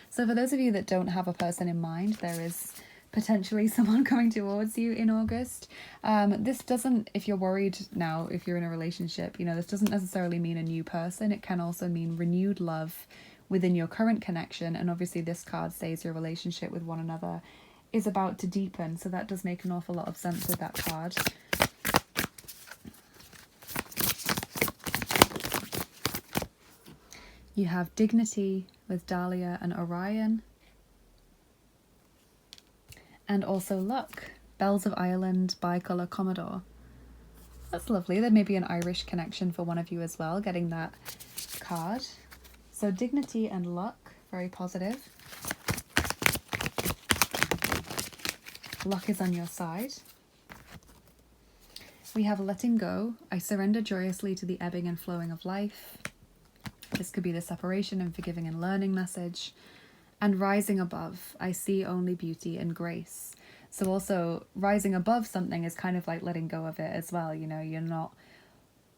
So for those of you that don't have a person in mind, there is potentially someone coming towards you in August. This doesn't, if you're worried now, if you're in a relationship, you know, this doesn't necessarily mean a new person. It can also mean renewed love within your current connection. And obviously this card says your relationship with one another is about to deepen. So that does make an awful lot of sense with that card. You have Dignity with Dahlia and Orion. And also Luck, Bells of Ireland, Bicolor Commodore. That's lovely. There may be an Irish connection for one of you as well, getting that card. So Dignity and Luck, very positive. Luck is on your side. We have Letting Go. I surrender joyously to the ebbing and flowing of life. This could be the separation and forgiving and learning message. And Rising Above. I see only beauty and grace. So also rising above something is kind of like letting go of it as well. You know, you're not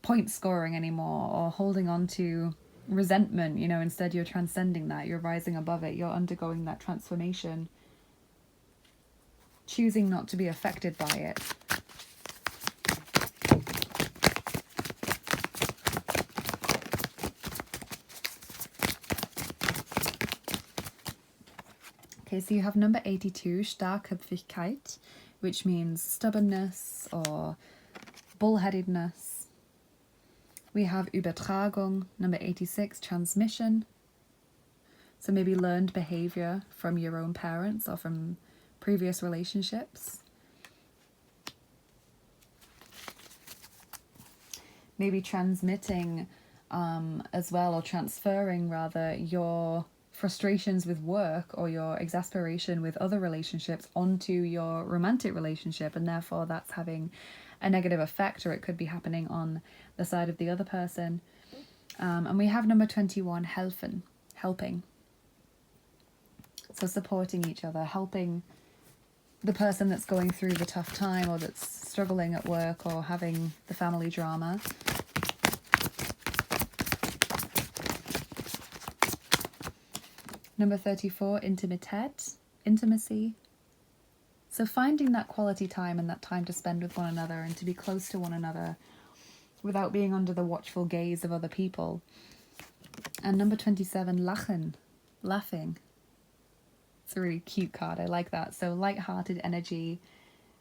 point scoring anymore or holding on to resentment. You know, instead you're transcending that. You're rising above it. You're undergoing that transformation. Choosing not to be affected by it. Okay, so you have number 82, Starrköpfigkeit, which means stubbornness or bullheadedness. We have Übertragung, number 86, transmission. So maybe learned behavior from your own parents or from previous relationships. Maybe transmitting as well, or transferring rather, your frustrations with work or your exasperation with other relationships onto your romantic relationship, and therefore that's having a negative effect, or it could be happening on the side of the other person. And we have number 21, helping. So supporting each other, helping the person that's going through the tough time or that's struggling at work or having the family drama. Number 34, intimacy. So finding that quality time and that time to spend with one another and to be close to one another without being under the watchful gaze of other people. And number 27, laughing. It's a really cute card, I like that. So light-hearted energy,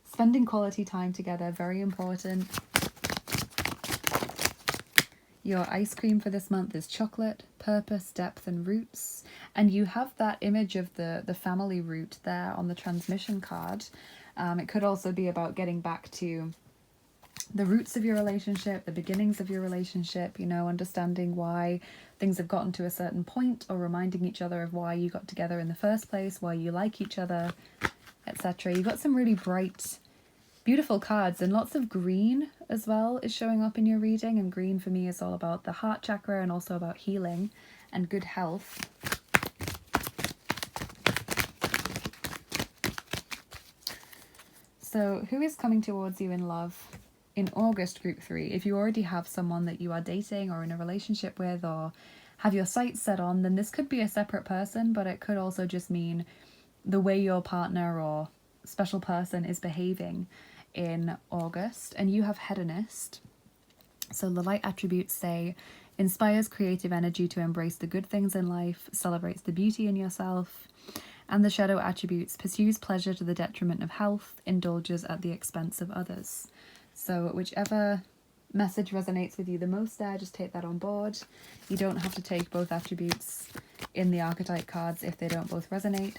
spending quality time together, very important. Your ice cream for this month is chocolate, purpose, depth and roots. And you have that image of the family root there on the transmission card. It could also be about getting back to the roots of your relationship, the beginnings of your relationship, you know, understanding why things have gotten to a certain point, or reminding each other of why you got together in the first place, why you like each other, etc. You've got some really bright, beautiful cards, and lots of green as well is showing up in your reading. And green for me is all about the heart chakra and also about healing and good health. So who is coming towards you in love in August, group 3, if you already have someone that you are dating or in a relationship with or have your sights set on, then this could be a separate person, but it could also just mean the way your partner or special person is behaving in August. And you have hedonist. So the light attributes say, inspires creative energy to embrace the good things in life, celebrates the beauty in yourself. And the shadow attributes, pursues pleasure to the detriment of health, indulges at the expense of others. So whichever message resonates with you the most there, just take that on board. You don't have to take both attributes in the archetype cards if they don't both resonate.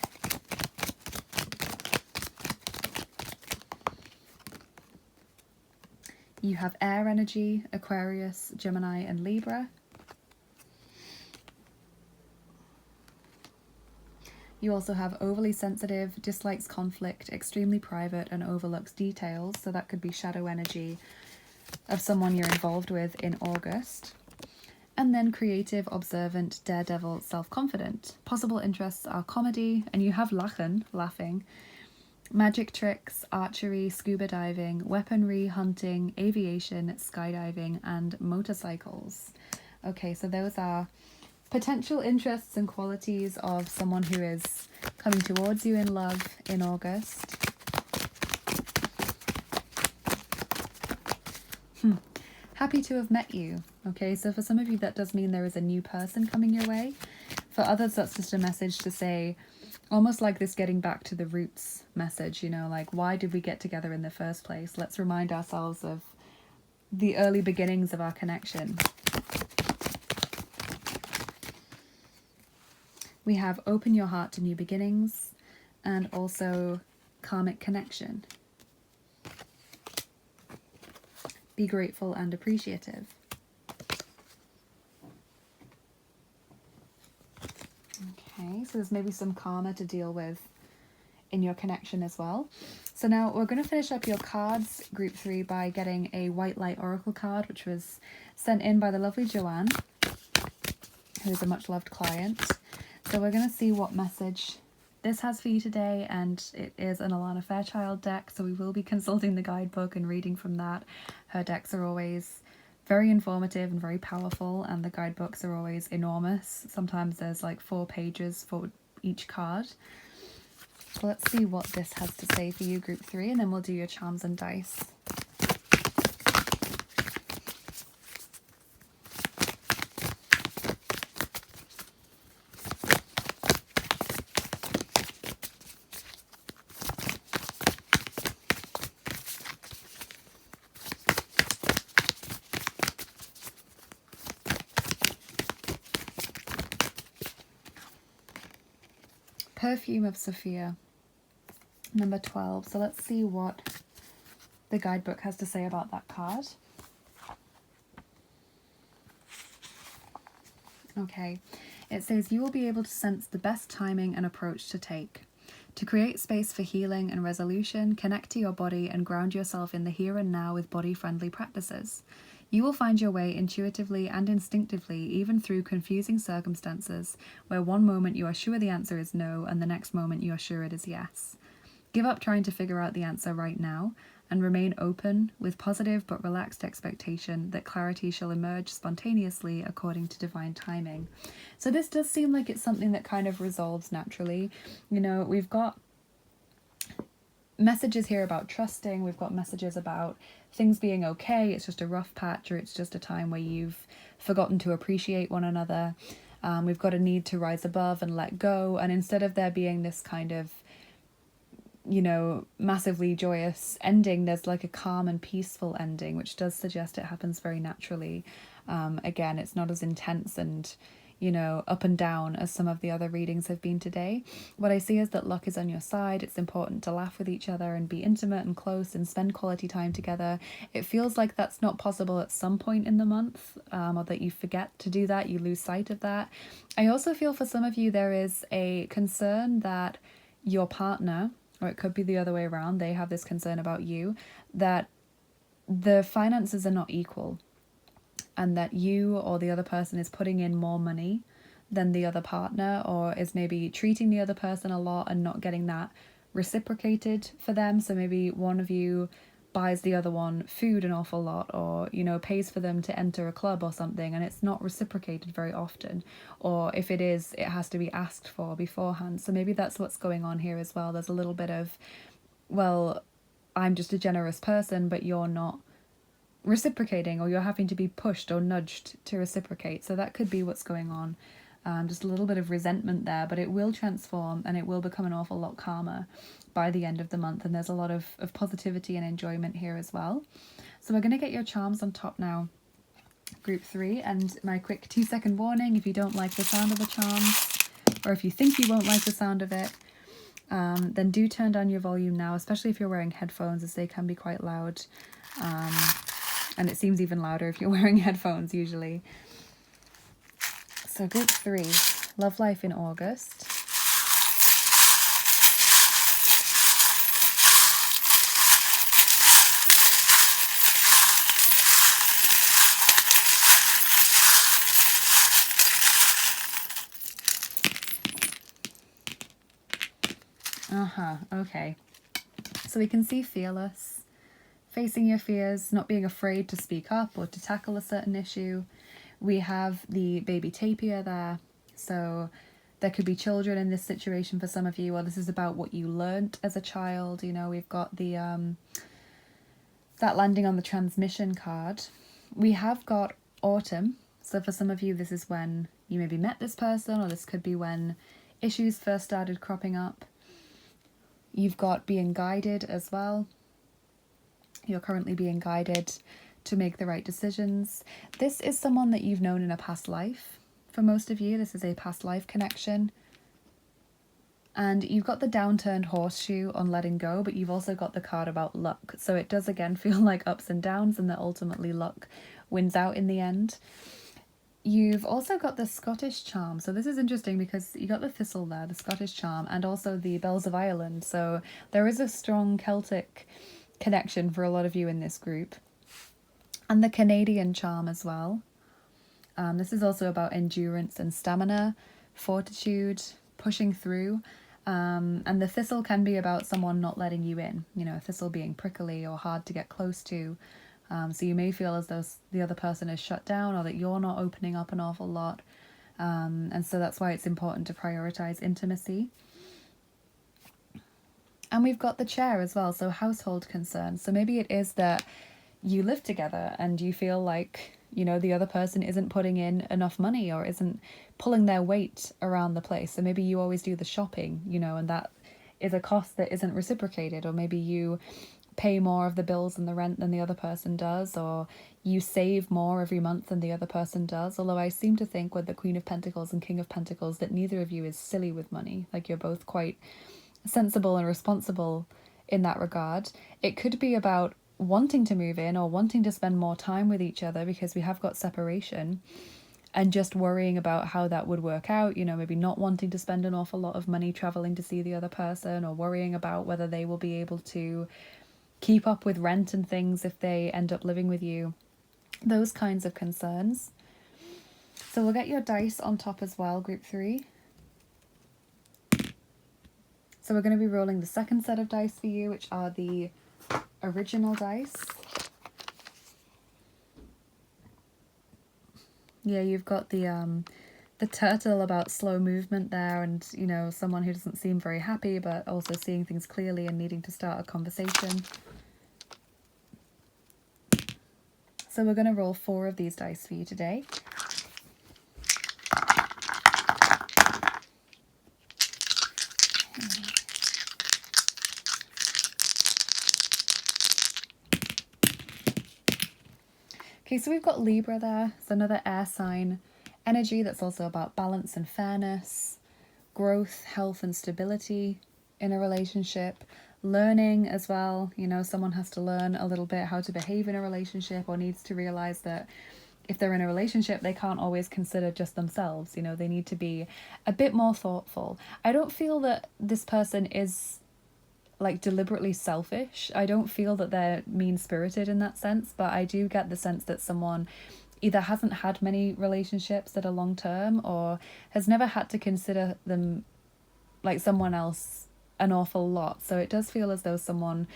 You have air energy, Aquarius, Gemini and Libra. You also have overly sensitive, dislikes conflict, extremely private and overlooks details. So that could be shadow energy of someone you're involved with in August. And then creative, observant, daredevil, self-confident. Possible interests are comedy, and you have lachen, laughing, magic tricks, archery, scuba diving, weaponry, hunting, aviation, skydiving, and motorcycles. Okay, so those are potential interests and qualities of someone who is coming towards you in love in August. Happy to have met you. Okay, so for some of you that does mean there is a new person coming your way. For others that's just a message to say, almost like this getting back to the roots message, you know, like why did we get together in the first place? Let's remind ourselves of the early beginnings of our connection. We have open your heart to new beginnings and also karmic connection. Be grateful and appreciative. Okay, so there's maybe some karma to deal with in your connection as well. So now we're going to finish up your cards, group 3, by getting a white light oracle card, which was sent in by the lovely Joanne, who is a much loved client. So we're going to see what message this has for you today, and it is an Alana Fairchild deck, so we will be consulting the guidebook and reading from that. Her decks are always very informative and very powerful, and the guidebooks are always enormous. Sometimes there's like 4 pages for each card. So let's see what this has to say for you, group 3, and then we'll do your charms and dice. Perfume of Sophia, number 12. So let's see what the guidebook has to say about that card. Okay, it says you will be able to sense the best timing and approach to take. To create space for healing and resolution, connect to your body and ground yourself in the here and now with body-friendly practices. You will find your way intuitively and instinctively, even through confusing circumstances, where one moment you are sure the answer is no, and the next moment you are sure it is yes. Give up trying to figure out the answer right now, and remain open, with positive but relaxed expectation that clarity shall emerge spontaneously according to divine timing. So this does seem like it's something that kind of resolves naturally. You know, we've got messages here about trusting, we've got messages about things being okay, it's just a rough patch, or it's just a time where you've forgotten to appreciate one another. We've got a need to rise above and let go, and instead of there being this kind of, you know, massively joyous ending, there's like a calm and peaceful ending, which does suggest it happens very naturally. Again, it's not as intense and, you know, up and down as some of the other readings have been today. What I see is that luck is on your side. It's important to laugh with each other and be intimate and close and spend quality time together. It feels like that's not possible at some point in the month, or that you forget to do that, you lose sight of that. I also feel for some of you there is a concern that your partner, or it could be the other way around, they have this concern about you, that the finances are not equal, and that you or the other person is putting in more money than the other partner, or is maybe treating the other person a lot and not getting that reciprocated for them. So maybe one of you buys the other one food an awful lot, or, you know, pays for them to enter a club or something, and it's not reciprocated very often. Or if it is, it has to be asked for beforehand. So maybe that's what's going on here as well. There's a little bit of, well, I'm just a generous person, but you're not reciprocating, or you're having to be pushed or nudged to reciprocate. So that could be what's going on. Just a little bit of resentment there, but it will transform and it will become an awful lot calmer by the end of the month. And there's a lot of positivity and enjoyment here as well. So we're going to get your charms on top now, group 3. And my quick 2-second warning, if you don't like the sound of the charms, or if you think you won't like the sound of it, then do turn down your volume now, especially if you're wearing headphones, as they can be quite loud. And it seems even louder if you're wearing headphones usually. So group 3, love life in August. Okay. So we can see fearless, facing your fears, not being afraid to speak up or to tackle a certain issue. We have the baby tapir there, so there could be children in this situation for some of you, or this is about what you learnt as a child. You know, we've got the that landing on the transmission card. We have got autumn, so for some of you this is when you maybe met this person, or this could be when issues first started cropping up. You've got being guided as well. You're currently being guided to make the right decisions. This is someone that you've known in a past life. For most of you, this is a past life connection. And you've got the downturned horseshoe on letting go, but you've also got the card about luck. So it does again feel like ups and downs, and that ultimately luck wins out in the end. You've also got the Scottish charm. So this is interesting because you got the thistle there, the Scottish charm, and also the bells of Ireland. So there is a strong Celtic connection for a lot of you in this group. And the Canadian charm as well. This is also about endurance and stamina, fortitude, pushing through. And the thistle can be about someone not letting you in. You know, a thistle being prickly or hard to get close to. So you may feel as though the other person is shut down, or that you're not opening up an awful lot. And so that's why it's important to prioritize intimacy. And we've got the chair as well, so household concerns. So maybe it is that you live together and you feel like, you know, the other person isn't putting in enough money or isn't pulling their weight around the place. So maybe you always do the shopping, you know, and that is a cost that isn't reciprocated. Or maybe you pay more of the bills and the rent than the other person does, or you save more every month than the other person does. Although I seem to think with the Queen of Pentacles and King of Pentacles that neither of you is silly with money. Like, you're both quite sensible and responsible in that regard. It could be about wanting to move in or wanting to spend more time with each other, because we have got separation, and just worrying about how that would work out. You know, maybe not wanting to spend an awful lot of money traveling to see the other person, or worrying about whether they will be able to keep up with rent and things if they end up living with you. Those kinds of concerns. So we'll get your dice on top as well, group 3. So we're going to be rolling the second set of dice for you, which are the original dice. Yeah, you've got the turtle about slow movement there, and, you know, someone who doesn't seem very happy but also seeing things clearly and needing to start a conversation. So we're going to roll 4 of these dice for you today. Okay, so we've got Libra there. It's another air sign energy that's also about balance and fairness, growth, health and stability in a relationship, learning as well. You know, someone has to learn a little bit how to behave in a relationship, or needs to realize that if they're in a relationship, they can't always consider just themselves. You know, they need to be a bit more thoughtful. I don't feel that this person is like deliberately selfish. I don't feel that they're mean-spirited in that sense, but I do get the sense that someone either hasn't had many relationships that are long-term, or has never had to consider them like someone else an awful lot. So it does feel as though someone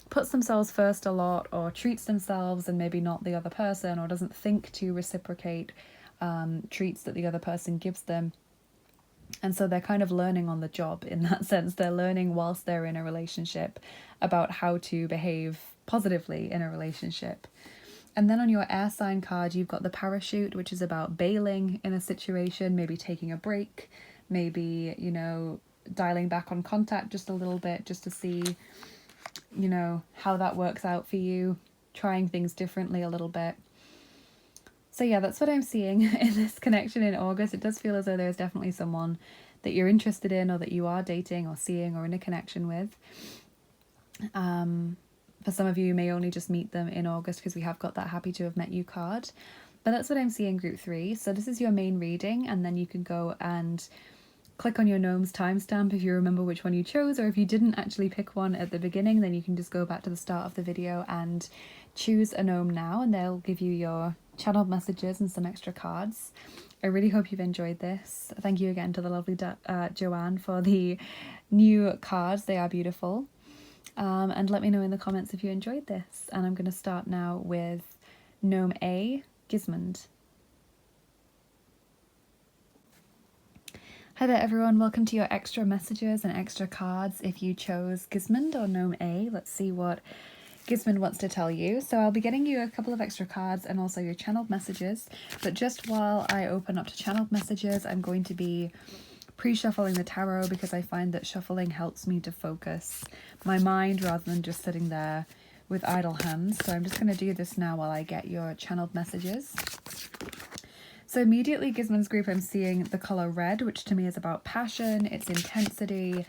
puts themselves first a lot, or treats themselves and maybe not the other person, or doesn't think to reciprocate treats that the other person gives them. And so they're kind of learning on the job in that sense. They're learning whilst they're in a relationship about how to behave positively in a relationship. And then on your air sign card, you've got the parachute, which is about bailing in a situation, maybe taking a break, maybe, you know, dialing back on contact just a little bit, just to see, you know, how that works out for you, trying things differently a little bit. So yeah, that's what I'm seeing in this connection in August. It does feel as though there's definitely someone that you're interested in, or that you are dating or seeing or in a connection with. For some of you, you may only just meet them in August because we have got that happy to have met you card. But that's what I'm seeing, group 3. So this is your main reading, and then you can go and click on your gnome's timestamp if you remember which one you chose, or if you didn't actually pick one at the beginning, then you can just go back to the start of the video and choose a gnome now, and they'll give you your channeled messages and some extra cards. I really hope you've enjoyed this. Thank you again to the lovely Joanne for the new cards. They are beautiful. And let me know in the comments if you enjoyed this. And I'm going to start now with Gnome A, Gismund. Hi there everyone, welcome to your extra messages and extra cards if you chose Gismund or Gnome A. Let's see what Gismund wants to tell you. So I'll be getting you a couple of extra cards and also your channeled messages. But just while I open up to channeled messages, I'm going to be pre-shuffling the tarot, because I find that shuffling helps me to focus my mind rather than just sitting there with idle hands. So I'm just going to do this now while I get your channeled messages. So immediately, Gismund's group, I'm seeing the colour red, which to me is about passion, it's intensity,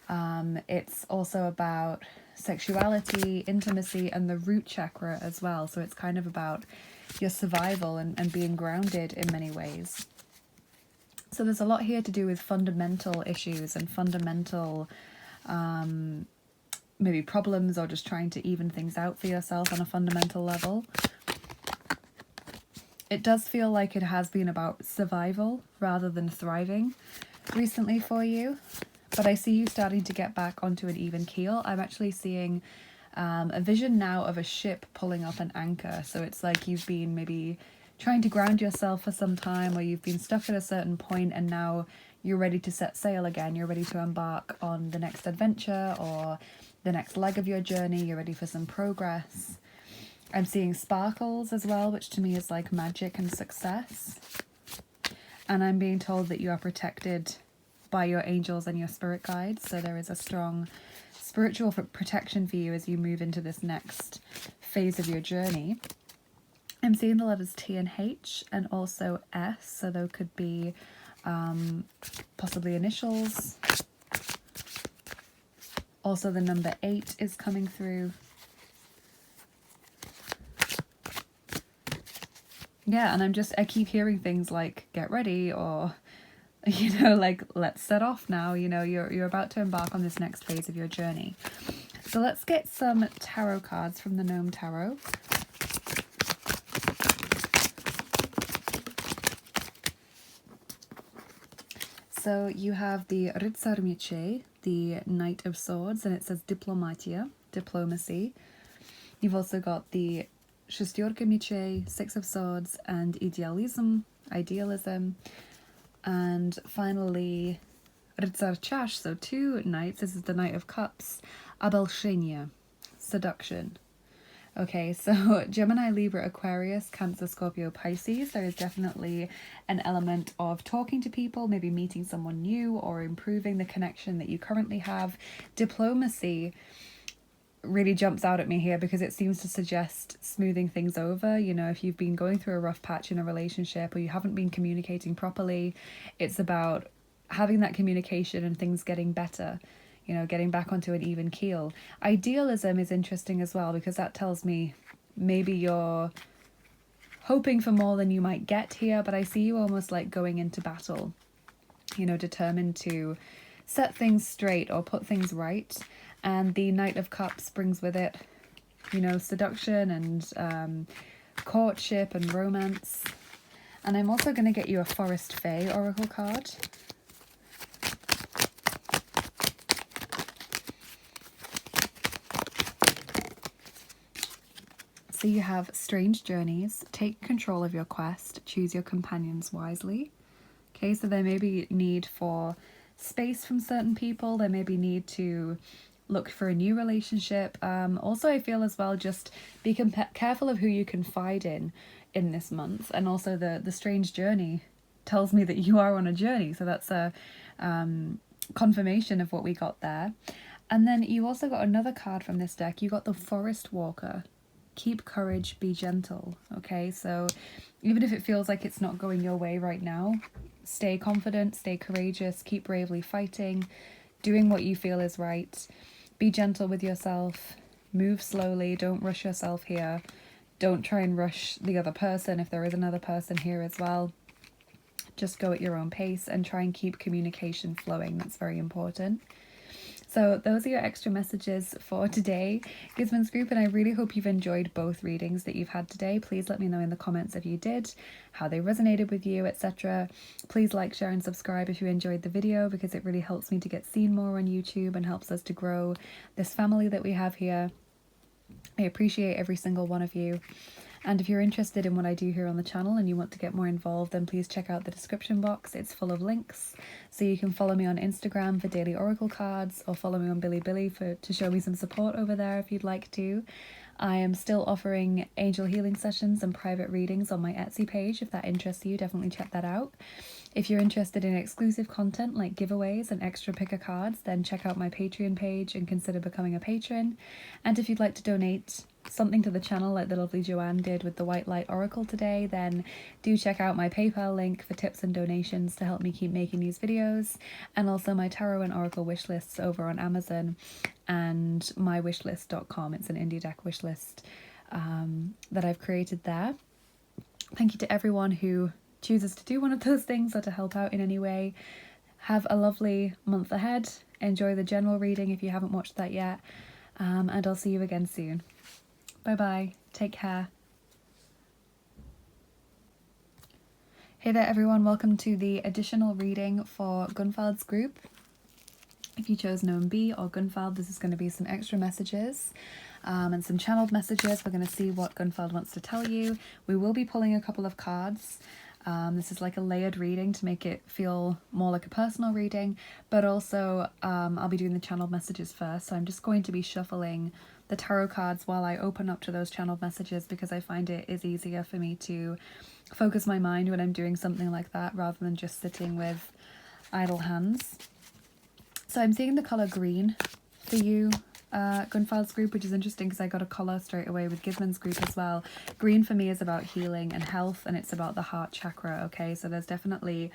it's also about sexuality, intimacy, and the root chakra as well. So it's kind of about your survival and being grounded in many ways. So there's a lot here to do with fundamental issues and fundamental maybe problems, or just trying to even things out for yourself on a fundamental level. It does feel like it has been about survival rather than thriving recently for you, but I see you starting to get back onto an even keel. I'm actually seeing a vision now of a ship pulling up an anchor. So it's like you've been maybe trying to ground yourself for some time, or you've been stuck at a certain point and now you're ready to set sail again. You're ready to embark on the next adventure or the next leg of your journey. You're ready for some progress. I'm seeing sparkles as well, which to me is like magic and success. And I'm being told that you are protected by your angels and your spirit guides. So there is a strong spiritual protection for you as you move into this next phase of your journey. I'm seeing the letters T and H and also S, so there could be possibly initials. Also the number 8 is coming through. Yeah, and I keep hearing things like get ready, or, you know, like let's set off now. You know, you're about to embark on this next phase of your journey. So let's get some tarot cards from the Gnome Tarot. So you have the Rytsar Mieczej, the Knight of Swords, and it says Diplomatia, diplomacy. You've also got the Шестерка Mieczej, Six of Swords, and idealism. And finally, Rytsar Chash, so 2 knights. This is the Knight of Cups, Обольщение, seduction. Okay, so Gemini, Libra, Aquarius, Cancer, Scorpio, Pisces. There is definitely an element of talking to people, maybe meeting someone new or improving the connection that you currently have. Diplomacy really jumps out at me here because it seems to suggest smoothing things over. You know, if you've been going through a rough patch in a relationship or you haven't been communicating properly, it's about having that communication and things getting better. You know, getting back onto an even keel. Idealism is interesting as well, because that tells me maybe you're hoping for more than you might get here, but I see you almost like going into battle, you know, determined to set things straight or put things right. And the Knight of Cups brings with it, you know, seduction and courtship and romance. And I'm also going to get you a Forest Fae Oracle card. So you have strange journeys, take control of your quest, choose your companions wisely. Okay, so there may be need for space from certain people, there may be need to look for a new relationship. Also, I feel as well, just be careful of who you confide in this month. And also the strange journey tells me that you are on a journey, so that's a confirmation of what we got there. And then you also got another card from this deck. You got the Forest Walker. Keep courage, be gentle. Okay, so even if it feels like it's not going your way right now, stay confident, stay courageous, keep bravely fighting, doing what you feel is right. Be gentle with yourself, move slowly, don't rush yourself here. Don't try and rush the other person if there is another person here as well. Just go at your own pace and try and keep communication flowing. That's very important. So those are your extra messages for today, Gismund's group, and I really hope you've enjoyed both readings that you've had today. Please let me know in the comments if you did, how they resonated with you, etc. Please like, share and subscribe if you enjoyed the video, because it really helps me to get seen more on YouTube and helps us to grow this family that we have here. I appreciate every single one of you. And if you're interested in what I do here on the channel and you want to get more involved, then please check out the description box. It's full of links. So you can follow me on Instagram for daily oracle cards, or follow me on Bilibili to show me some support over there if you'd like to. I am still offering angel healing sessions and private readings on my Etsy page. If that interests you, definitely check that out. If you're interested in exclusive content like giveaways and extra picker cards, then check out my Patreon page and consider becoming a patron. And if you'd like to donate something to the channel like the lovely Joanne did with the White Light Oracle today, then do check out my PayPal link for tips and donations to help me keep making these videos, and also my tarot and oracle wish lists over on Amazon and mywishlist.com. It's an indie deck wish list that I've created there. Thank you to everyone who chooses to do one of those things or to help out in any way. Have a lovely month ahead. Enjoy the general reading if you haven't watched that yet, and I'll see you again soon. Bye bye. Take care. Hey there everyone, welcome to the additional reading for Gunvald's group. If you chose Gnome B or Gunvald, this is going to be some extra messages and some channeled messages. We're going to see what Gunvald wants to tell you. We will be pulling a couple of cards. This is like a layered reading to make it feel more like a personal reading, but also I'll be doing the channeled messages first. So I'm just going to be shuffling the tarot cards while I open up to those channeled messages, because I find it is easier for me to focus my mind when I'm doing something like that rather than just sitting with idle hands. So I'm seeing the colour green for you, Gunvald's group, which is interesting because I got a colour straight away with Gismund's group as well. Green for me is about healing and health, and it's about the heart chakra, okay? So there's definitely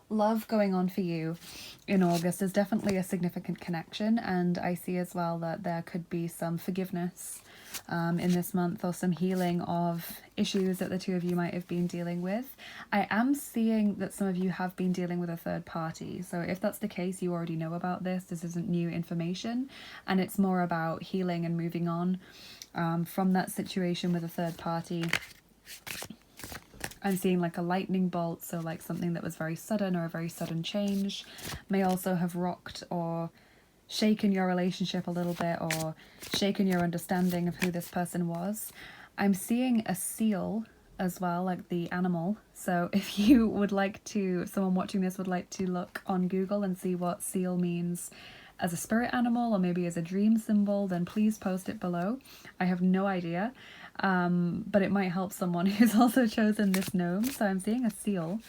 love going on for you in August. There's definitely a significant connection, and I see as well that there could be some forgiveness in this month, or some healing of issues that the two of you might have been dealing with. I am seeing that some of you have been dealing with a third party, so if that's the case, you already know about this. This isn't new information, and it's more about healing and moving on from that situation with a third party. I'm seeing like a lightning bolt, so like something that was very sudden or a very sudden change may also have rocked or shaken your relationship a little bit, or shaken your understanding of who this person was. I'm seeing a seal as well, like the animal. So if you would like to, someone watching this would like to look on Google and see what seal means as a spirit animal or maybe as a dream symbol, then please post it below. I have no idea. But it might help someone who's also chosen this gnome. So I'm seeing a seal.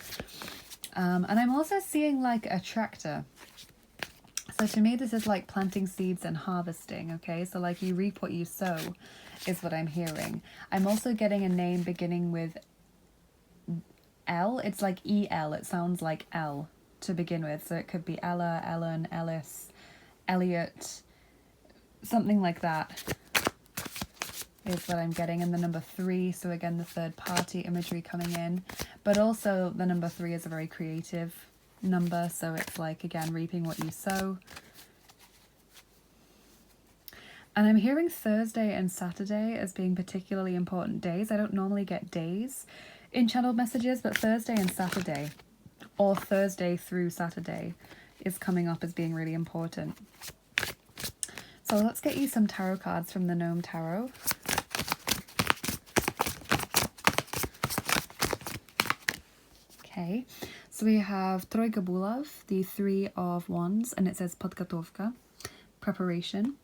And I'm also seeing like a tractor. So to me, this is like planting seeds and harvesting, okay? So like you reap what you sow is what I'm hearing. I'm also getting a name beginning with L. It's like E-L. It sounds like L to begin with. So it could be Ella, Ellen, Ellis, Elliot, something like that is what I'm getting. And the number 3, so again the third party imagery coming in, but also the number 3 is a very creative number, so it's like again reaping what you sow. And I'm hearing Thursday and Saturday as being particularly important days. I don't normally get days in channeled messages, but Thursday and Saturday, or Thursday through Saturday, is coming up as being really important. So let's get you some tarot cards from the Gnome Tarot. Okay, so we have Trojka Bulov, the Three of Wands, and it says Podgotovka, preparation.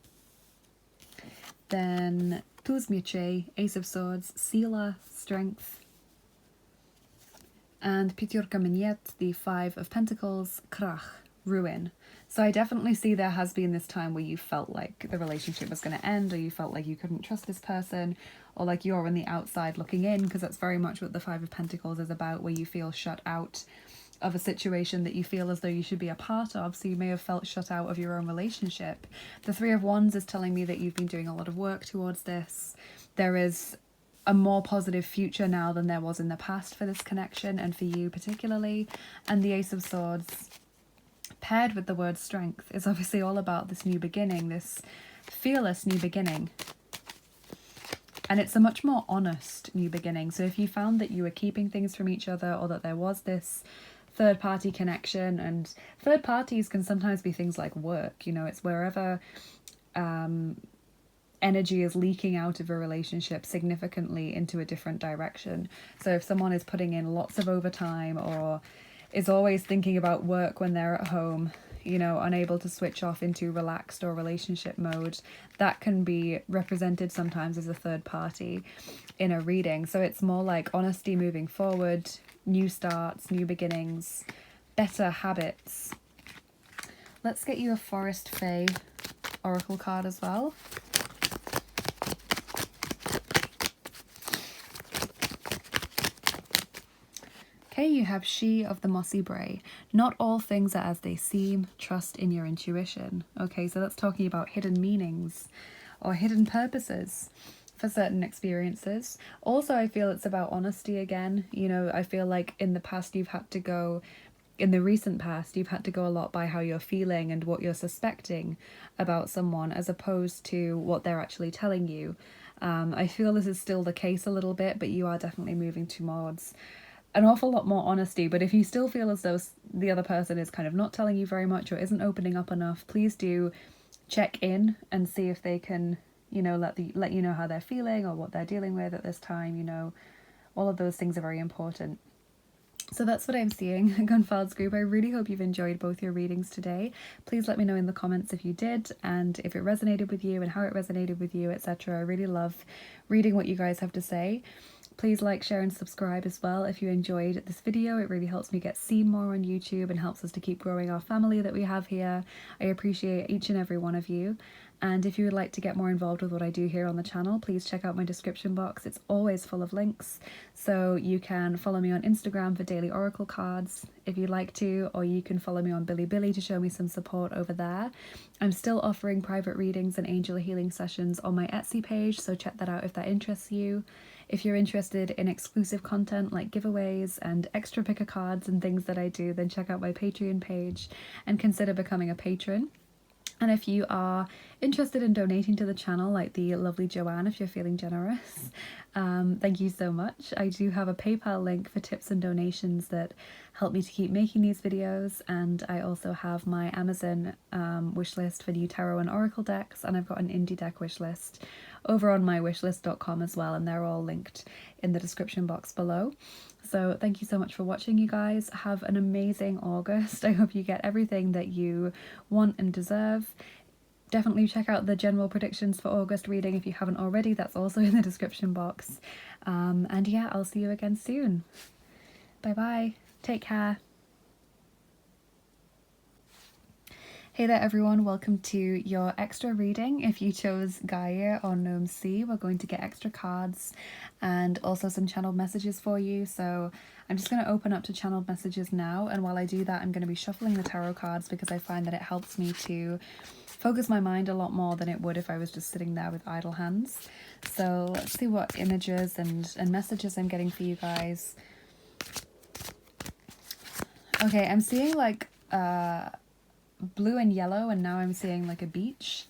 Then Tuз Mieche, Ace of Swords, Sila, strength. And Pyaturka Meniet, the Five of Pentacles, Krach, ruin. So I definitely see there has been this time where you felt like the relationship was going to end, or you felt like you couldn't trust this person, or like you're on the outside looking in, because that's very much what the Five of Pentacles is about, where you feel shut out of a situation that you feel as though you should be a part of. So you may have felt shut out of your own relationship. The Three of Wands is telling me that you've been doing a lot of work towards this. There is a more positive future now than there was in the past for this connection, and for you particularly. And the Ace of Swords, paired with the word strength, is obviously all about this new beginning, this fearless new beginning. And it's a much more honest new beginning. So if you found that you were keeping things from each other, or that there was this third party connection, and third parties can sometimes be things like work, you know, it's wherever energy is leaking out of a relationship significantly into a different direction. So if someone is putting in lots of overtime, or is always thinking about work when they're at home, you know, unable to switch off into relaxed or relationship mode, that can be represented sometimes as a third party in a reading. So it's more like honesty moving forward, new starts, new beginnings, better habits. Let's get you a Forest Fae Oracle card as well. Okay, you have She of the Mossy Bray. Not all things are as they seem. Trust in your intuition. Okay, so that's talking about hidden meanings or hidden purposes for certain experiences. Also, I feel it's about honesty again. You know, I feel like in the past you've had to go, in the recent past, you've had to go a lot by how you're feeling and what you're suspecting about someone, as opposed to what they're actually telling you. I feel this is still the case a little bit, but you are definitely moving towards an awful lot more honesty. But if you still feel as though the other person is kind of not telling you very much, or isn't opening up enough, please do check in and see if they can, you know, let you know how they're feeling or what they're dealing with at this time. You know, all of those things are very important. So that's what I'm seeing, Gunvald's group. I really hope you've enjoyed both your readings today. Please let me know in the comments if you did, and if it resonated with you and how it resonated with you, etc. I really love reading what you guys have to say. Please like, share and subscribe as well if you enjoyed this video. It really helps me get seen more on YouTube and helps us to keep growing our family that we have here. I appreciate each and every one of you. And if you would like to get more involved with what I do here on the channel, please check out my description box. It's always full of links. So you can follow me on Instagram for daily oracle cards if you'd like to, or you can follow me on Bilibili to show me some support over there. I'm still offering private readings and angel healing sessions on my Etsy page, so check that out if that interests you. If you're interested in exclusive content like giveaways and extra picker cards and things that I do, then check out my Patreon page and consider becoming a patron. And if you are interested in donating to the channel, like the lovely Joanne, if you're feeling generous, thank you so much. I do have a PayPal link for tips and donations that help me to keep making these videos, and I also have my Amazon wishlist for new tarot and oracle decks, and I've got an indie deck wishlist over on mywishlist.com as well, and they're all linked in the description box below. So thank you so much for watching, you guys. Have an amazing August. I hope you get everything that you want and deserve. Definitely check out the general predictions for August reading if you haven't already. That's also in the description box. And yeah, I'll see you again soon. Bye bye. Take care. Hey there everyone, welcome to your extra reading. If you chose Geir or Gnome C, we're going to get extra cards and also some channeled messages for you. So I'm just going to open up to channeled messages now, and while I do that I'm going to be shuffling the tarot cards because I find that it helps me to focus my mind a lot more than it would if I was just sitting there with idle hands. So let's see what images and messages I'm getting for you guys. Okay, I'm seeing like blue and yellow, and now I'm seeing like a beach.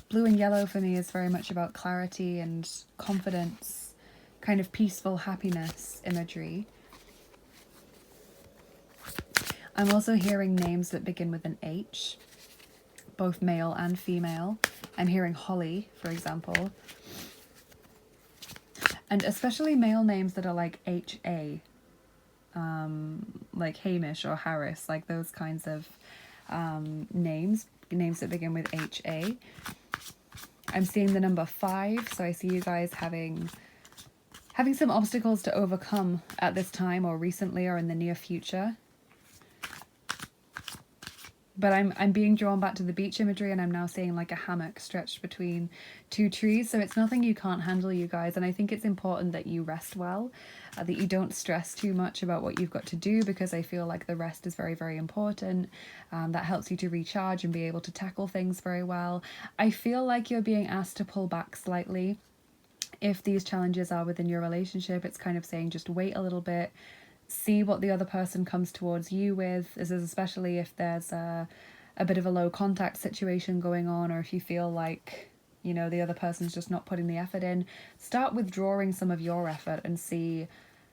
Blue and yellow for me is very much about clarity and confidence, kind of peaceful happiness imagery. I'm also hearing names that begin with an H, both male and female. I'm hearing Holly, for example. And especially male names that are like H-A, like Hamish or Harris, like those kinds of names that begin with H-A. I'm seeing the number 5, so I see you guys having some obstacles to overcome at this time or recently or in the near future. But I'm being drawn back to the beach imagery, and I'm now seeing like a hammock stretched between 2 trees. So it's nothing you can't handle, you guys. And I think it's important that you rest well, that you don't stress too much about what you've got to do, because I feel like the rest is very, very important. That helps you to recharge and be able to tackle things very well. I feel like you're being asked to pull back slightly. If these challenges are within your relationship, it's kind of saying just wait a little bit. See what the other person comes towards you with. This is especially if there's a bit of a low contact situation going on, or if you feel like, you know, the other person's just not putting the effort in. Start withdrawing some of your effort and see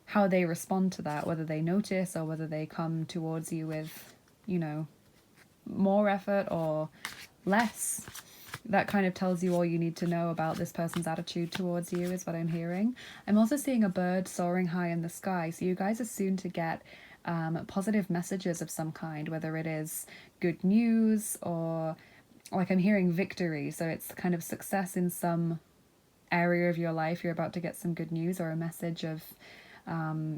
how they respond to that, whether they notice or whether they come towards you with, you know, more effort or less. That kind of tells you all you need to know about this person's attitude towards you, is what I'm hearing. I'm also seeing a bird soaring high in the sky, so you guys are soon to get positive messages of some kind, whether it is good news or, like, I'm hearing victory, so it's kind of success in some area of your life. You're about to get some good news or a message of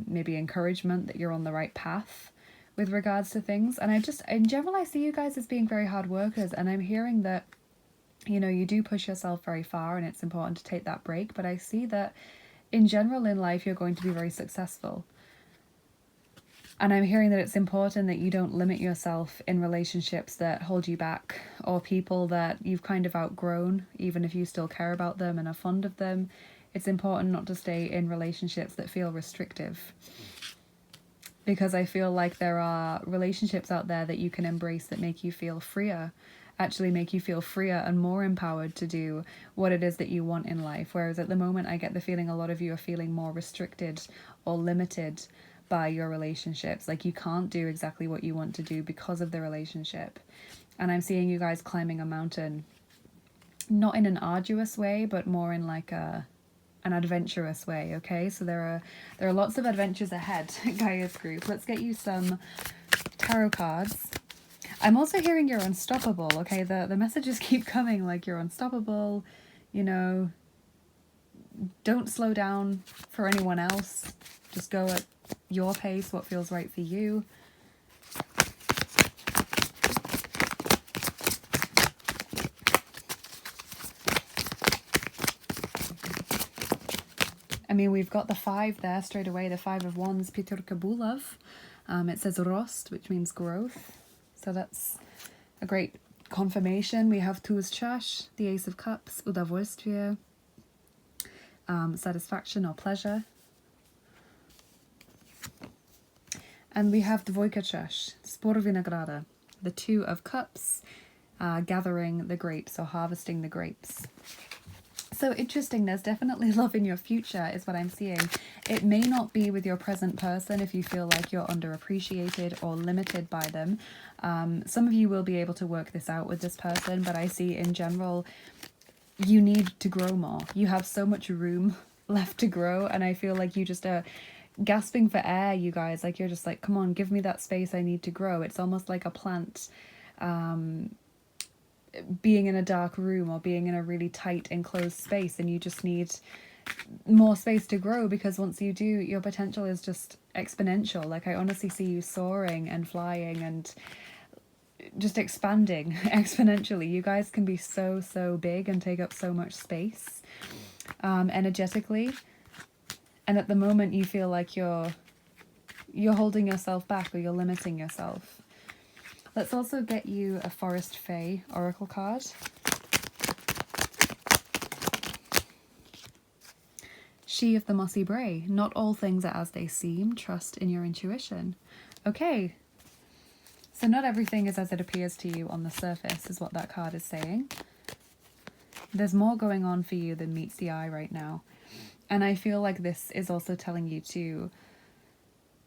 maybe encouragement that you're on the right path with regards to things. And in general, I see you guys as being very hard workers, and I'm hearing that, you know, you do push yourself very far and it's important to take that break. But I see that in general in life, you're going to be very successful. And I'm hearing that it's important that you don't limit yourself in relationships that hold you back, or people that you've kind of outgrown, even if you still care about them and are fond of them. It's important not to stay in relationships that feel restrictive. Because I feel like there are relationships out there that you can embrace that make you feel freer, actually make you feel freer and more empowered to do what it is that you want in life. Whereas at the moment, I get the feeling a lot of you are feeling more restricted or limited by your relationships. Like you can't do exactly what you want to do because of the relationship. And I'm seeing you guys climbing a mountain, not in an arduous way, but more in like an adventurous way. Okay, so there are lots of adventures ahead, Gaia's group. Let's get you some tarot cards. I'm also hearing you're unstoppable, okay? The messages keep coming, like you're unstoppable, you know, don't slow down for anyone else. Just go at your pace, what feels right for you. I mean, we've got the 5 there straight away, the 5 of Wands, Piturka Bulov. It says Rost, which means growth. So that's a great confirmation. We have Tuz Chash, the Ace of Cups, Udovольствие, satisfaction or pleasure. And we have Dvojka Chash, Spor Vinagrada, the 2 of Cups, gathering the grapes or harvesting the grapes. So interesting, there's definitely love in your future is what I'm seeing. It may not be with your present person if you feel like you're underappreciated or limited by them. Some of you will be able to work this out with this person, but I see in general, you need to grow more. You have so much room left to grow, and I feel like you just are gasping for air, you guys. Like you're just like, come on, give me that space, I need to grow. It's almost like a plant being in a dark room or being in a really tight enclosed space, and you just need more space to grow, because once you do, your potential is just exponential. Like I honestly see you soaring and flying and just expanding exponentially. You guys can be so big and take up so much space energetically, and at the moment you feel like you're holding yourself back or you're limiting yourself. Let's also get you a Forest Fae Oracle card. She of the Mossy Bray. Not all things are as they seem. Trust in your intuition. Okay. So not everything is as it appears to you on the surface, is what that card is saying. There's more going on for you than meets the eye right now. And I feel like this is also telling you to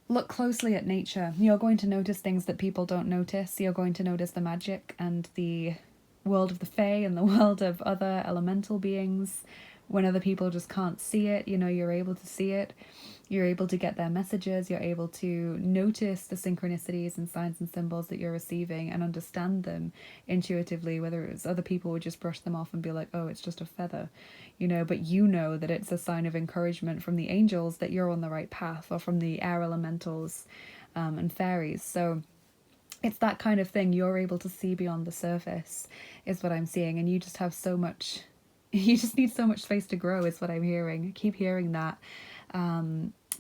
look closely at nature. You're going to notice things that people don't notice. You're going to notice the magic and the world of the Fae and the world of other elemental beings when other people just can't see it, you know, you're able to see it. You're able to get their messages, you're able to notice the synchronicities and signs and symbols that you're receiving and understand them intuitively, whether it's other people would just brush them off and be like, oh, it's just a feather, you know, but you know that it's a sign of encouragement from the angels that you're on the right path, or from the air elementals and fairies. So it's that kind of thing. You're able to see beyond the surface is what I'm seeing, and you just have so much, you just need so much space to grow is what I'm hearing. I keep hearing that.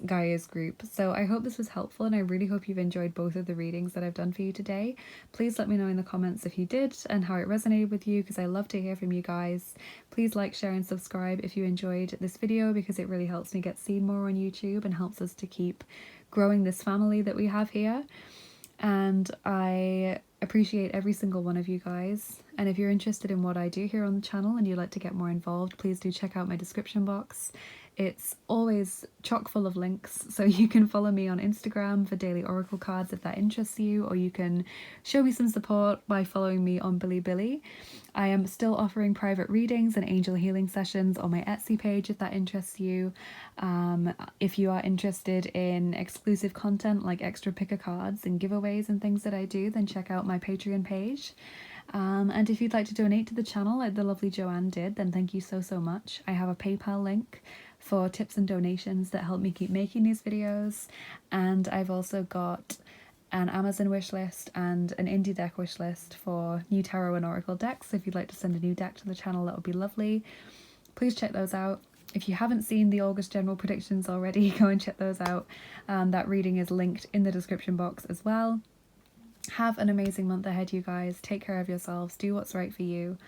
Gaia's group. So I hope this was helpful, and I really hope you've enjoyed both of the readings that I've done for you today. Please let me know in the comments if you did and how it resonated with you, because I love to hear from you guys. Please like, share and subscribe if you enjoyed this video, because it really helps me get seen more on YouTube and helps us to keep growing this family that we have here. And I appreciate every single one of you guys, and if you're interested in what I do here on the channel and you'd like to get more involved, please do check out my description box. It's always chock full of links, so you can follow me on Instagram for daily oracle cards if that interests you, or you can show me some support by following me on Bilibili. I am still offering private readings and angel healing sessions on my Etsy page if that interests you. If you are interested in exclusive content like extra picker cards and giveaways and things that I do, then check out my Patreon page. And if you'd like to donate to the channel like the lovely Joanne did, then thank you so much. I have a PayPal link for tips and donations that help me keep making these videos, and I've also got an Amazon wishlist and an indie deck wishlist for new tarot and oracle decks. So if you'd like to send a new deck to the channel, that would be lovely. Please check those out. If you haven't seen the August general predictions already, go and check those out. That reading is linked in the description box as well. Have an amazing month ahead, you guys. Take care of yourselves, do what's right for you,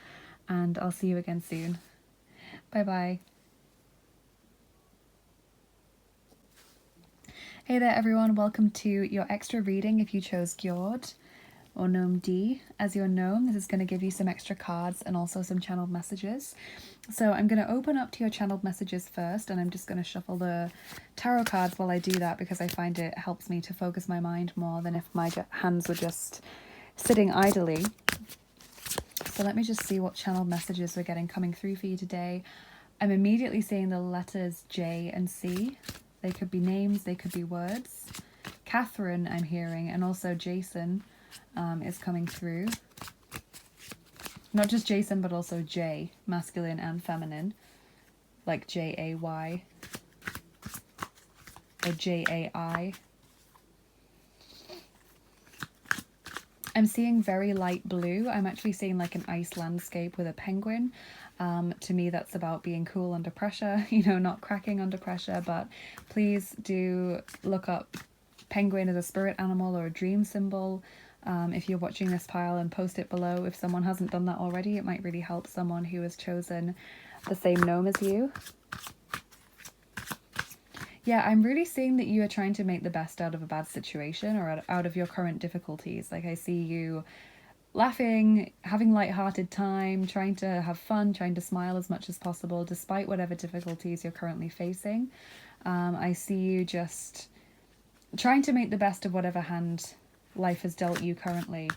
and I'll see you again soon. Bye bye. Hey there everyone, welcome to your extra reading if you chose Gjord or Gnome D as your gnome. This is going to give you some extra cards and also some channeled messages. So I'm going to open up to your channeled messages first, and I'm just going to shuffle the tarot cards while I do that, because I find it helps me to focus my mind more than if my hands were just sitting idly. So let me just see what channeled messages we're getting coming through for you today. I'm immediately seeing the letters J and C. They could be names, they could be words. Catherine I'm hearing, and also Jason is coming through. Not just Jason, but also J, masculine and feminine, like J-A-Y or J-A-I. I'm seeing very light blue. I'm actually seeing like an ice landscape with a penguin. To me, that's about being cool under pressure, you know, not cracking under pressure. But please do look up penguin as a spirit animal or a dream symbol if you're watching this pile, and post it below. If someone hasn't done that already, it might really help someone who has chosen the same gnome as you. Yeah, I'm really seeing that you are trying to make the best out of a bad situation, or out of your current difficulties. Like, I see you laughing, having light-hearted time, trying to have fun, trying to smile as much as possible despite whatever difficulties you're currently facing. I see you just trying to make the best of whatever hand life has dealt you currently.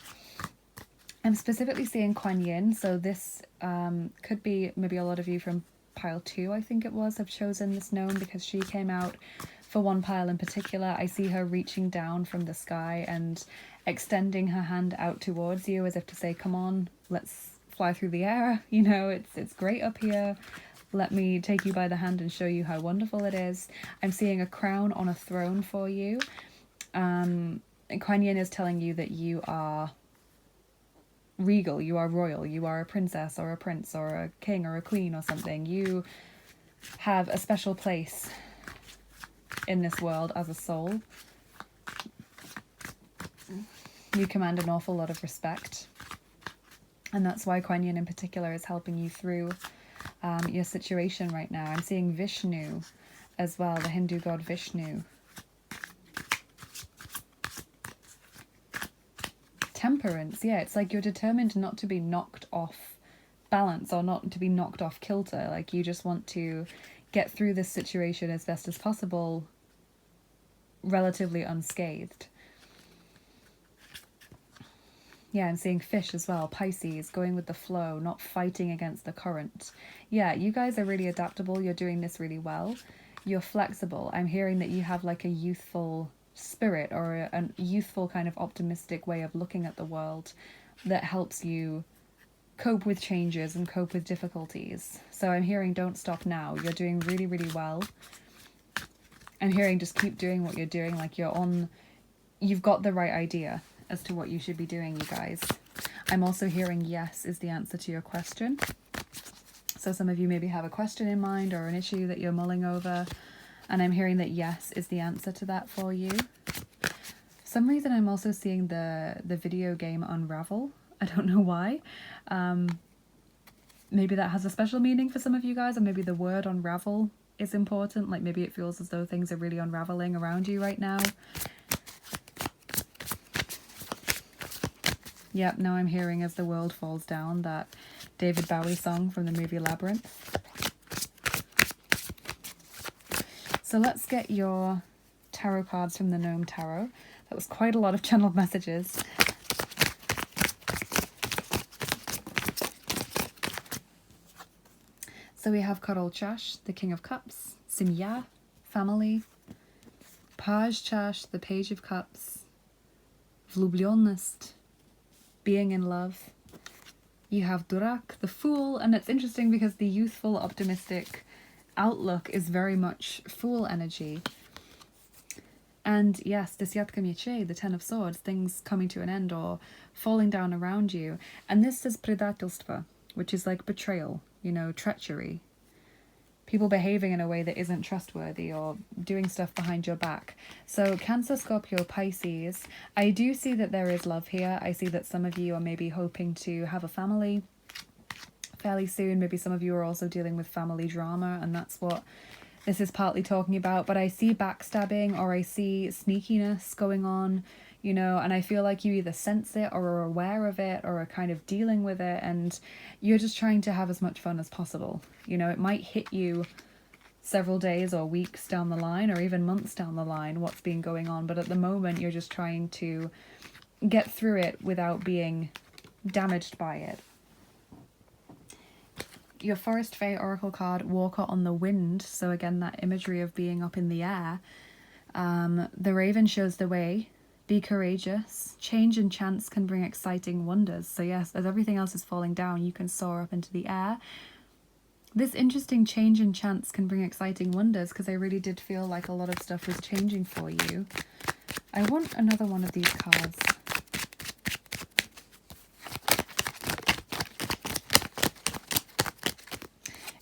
I'm specifically seeing Kuan Yin, so this could be maybe a lot of you from pile 2, I think it was, have chosen this gnome because she came out for one pile in particular. I see her reaching down from the sky and extending her hand out towards you as if to say, come on, let's fly through the air, you know, it's great up here, let me take you by the hand and show you how wonderful it is. I'm seeing a crown on a throne for you. Kuan Yin is telling you that you are regal, you are royal, you are a princess or a prince or a king or a queen or something. You have a special place in this world as a soul. You command an awful lot of respect, and that's why Kuan Yin in particular is helping you through your situation right now. I'm seeing Vishnu as well, the Hindu god Vishnu. Temperance, yeah, it's like you're determined not to be knocked off balance or not to be knocked off kilter. Like, you just want to get through this situation as best as possible, relatively unscathed. Yeah, I'm seeing fish as well. Pisces, going with the flow, not fighting against the current. Yeah, you guys are really adaptable. You're doing this really well. You're flexible. I'm hearing that you have like a youthful spirit or a youthful kind of optimistic way of looking at the world that helps you cope with changes and cope with difficulties. So I'm hearing don't stop now. You're doing really, really well. I'm hearing just keep doing what you're doing. Like you've got the right idea as to what you should be doing, you guys. I'm also hearing yes is the answer to your question. So some of you maybe have a question in mind or an issue that you're mulling over, and I'm hearing that yes is the answer to that for you. For some reason I'm also seeing the video game Unravel. I don't know why. Maybe that has a special meaning for some of you guys, or maybe the word unravel is important. Like maybe it feels as though things are really unraveling around you right now. Yep, now I'm hearing As the World Falls Down, that David Bowie song from the movie Labyrinth. So let's get your tarot cards from the Gnome Tarot. That was quite a lot of channeled messages. So we have Karol Chash, the King of Cups, Simya, family, Page Chash, the Page of Cups, Vlublyonost, being in love. You have Durak, the Fool, and it's interesting because the youthful, optimistic outlook is very much Fool energy. And yes, Desyatka Mieche, the Ten of Swords, things coming to an end or falling down around you. And this is Predatelstva, which is like betrayal, you know, treachery. People behaving in a way that isn't trustworthy or doing stuff behind your back. So Cancer, Scorpio, Pisces, I do see that there is love here. I see that some of you are maybe hoping to have a family fairly soon. Maybe some of you are also dealing with family drama, and that's what this is partly talking about. But I see backstabbing or I see sneakiness going on, you know, and I feel like you either sense it or are aware of it or are kind of dealing with it, and you're just trying to have as much fun as possible. You know, it might hit you several days or weeks down the line or even months down the line what's been going on, but at the moment you're just trying to get through it without being damaged by it. Your Forest Fae Oracle card, Walker on the Wind, so again that imagery of being up in the air. The Raven shows the way. Be courageous. Change and chance can bring exciting wonders. So yes, as everything else is falling down, you can soar up into the air. This interesting change and chance can bring exciting wonders, because I really did feel like a lot of stuff was changing for you. I want another one of these cards.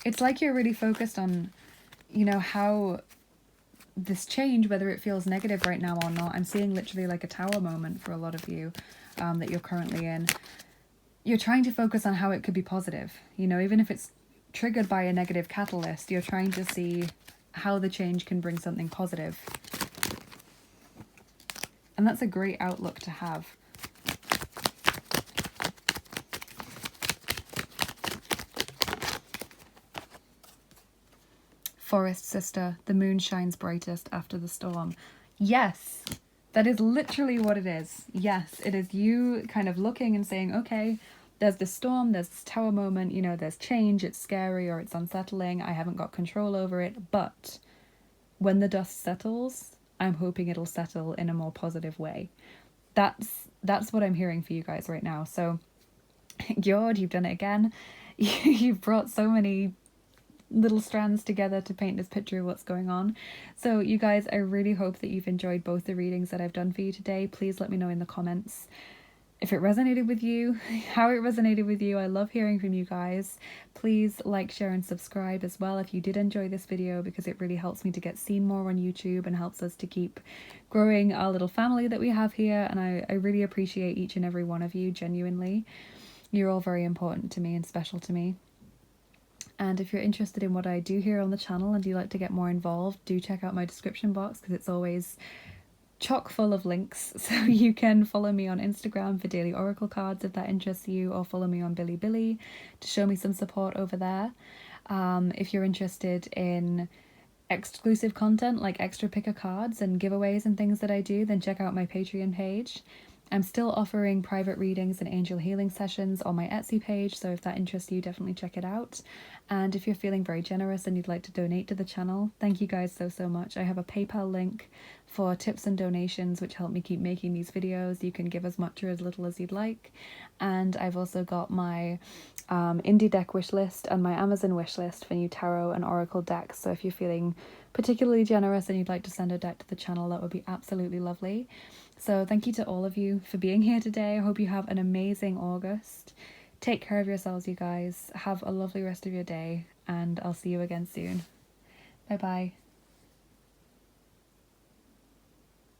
It's like you're really focused on, you know, how this change, whether it feels negative right now or not. I'm seeing literally like a tower moment for a lot of you that you're currently in. You're trying to focus on how it could be positive. You know, even if it's triggered by a negative catalyst, you're trying to see how the change can bring something positive. And that's a great outlook to have. Forest Sister, the moon shines brightest after the storm. Yes, that is literally what it is. Yes, it is you kind of looking and saying, okay, there's this storm, there's this tower moment, you know, there's change, it's scary or it's unsettling, I haven't got control over it, but when the dust settles, I'm hoping it'll settle in a more positive way. That's what I'm hearing for you guys right now. So, Gjord, you've done it again. You've brought so many little strands together to paint this picture of what's going on. So you guys, I really hope that you've enjoyed both the readings that I've done for you today. Please let me know in the comments if it resonated with you, how it resonated with you. I love hearing from you guys. Please like, share and subscribe as well if you did enjoy this video, because it really helps me to get seen more on YouTube and helps us to keep growing our little family that we have here. And I really appreciate each and every one of you, genuinely. You're all very important to me and special to me. And if you're interested in what I do here on the channel and you like to get more involved, do check out my description box, because it's always chock full of links. So you can follow me on Instagram for daily oracle cards if that interests you, or follow me on Bilibili to show me some support over there. If you're interested in exclusive content like extra picker cards and giveaways and things that I do, then check out my Patreon page. I'm still offering private readings and angel healing sessions on my Etsy page, so if that interests you, definitely check it out. And if you're feeling very generous and you'd like to donate to the channel, thank you guys so much. I have a PayPal link for tips and donations which help me keep making these videos. You can give as much or as little as you'd like. And I've also got my indie deck wish list and my Amazon wish list for new tarot and oracle decks, so if you're feeling particularly generous and you'd like to send a deck to the channel, that would be absolutely lovely. So thank you to all of you for being here today. I hope you have an amazing August. Take care of yourselves, you guys. Have a lovely rest of your day, and I'll see you again soon. Bye bye.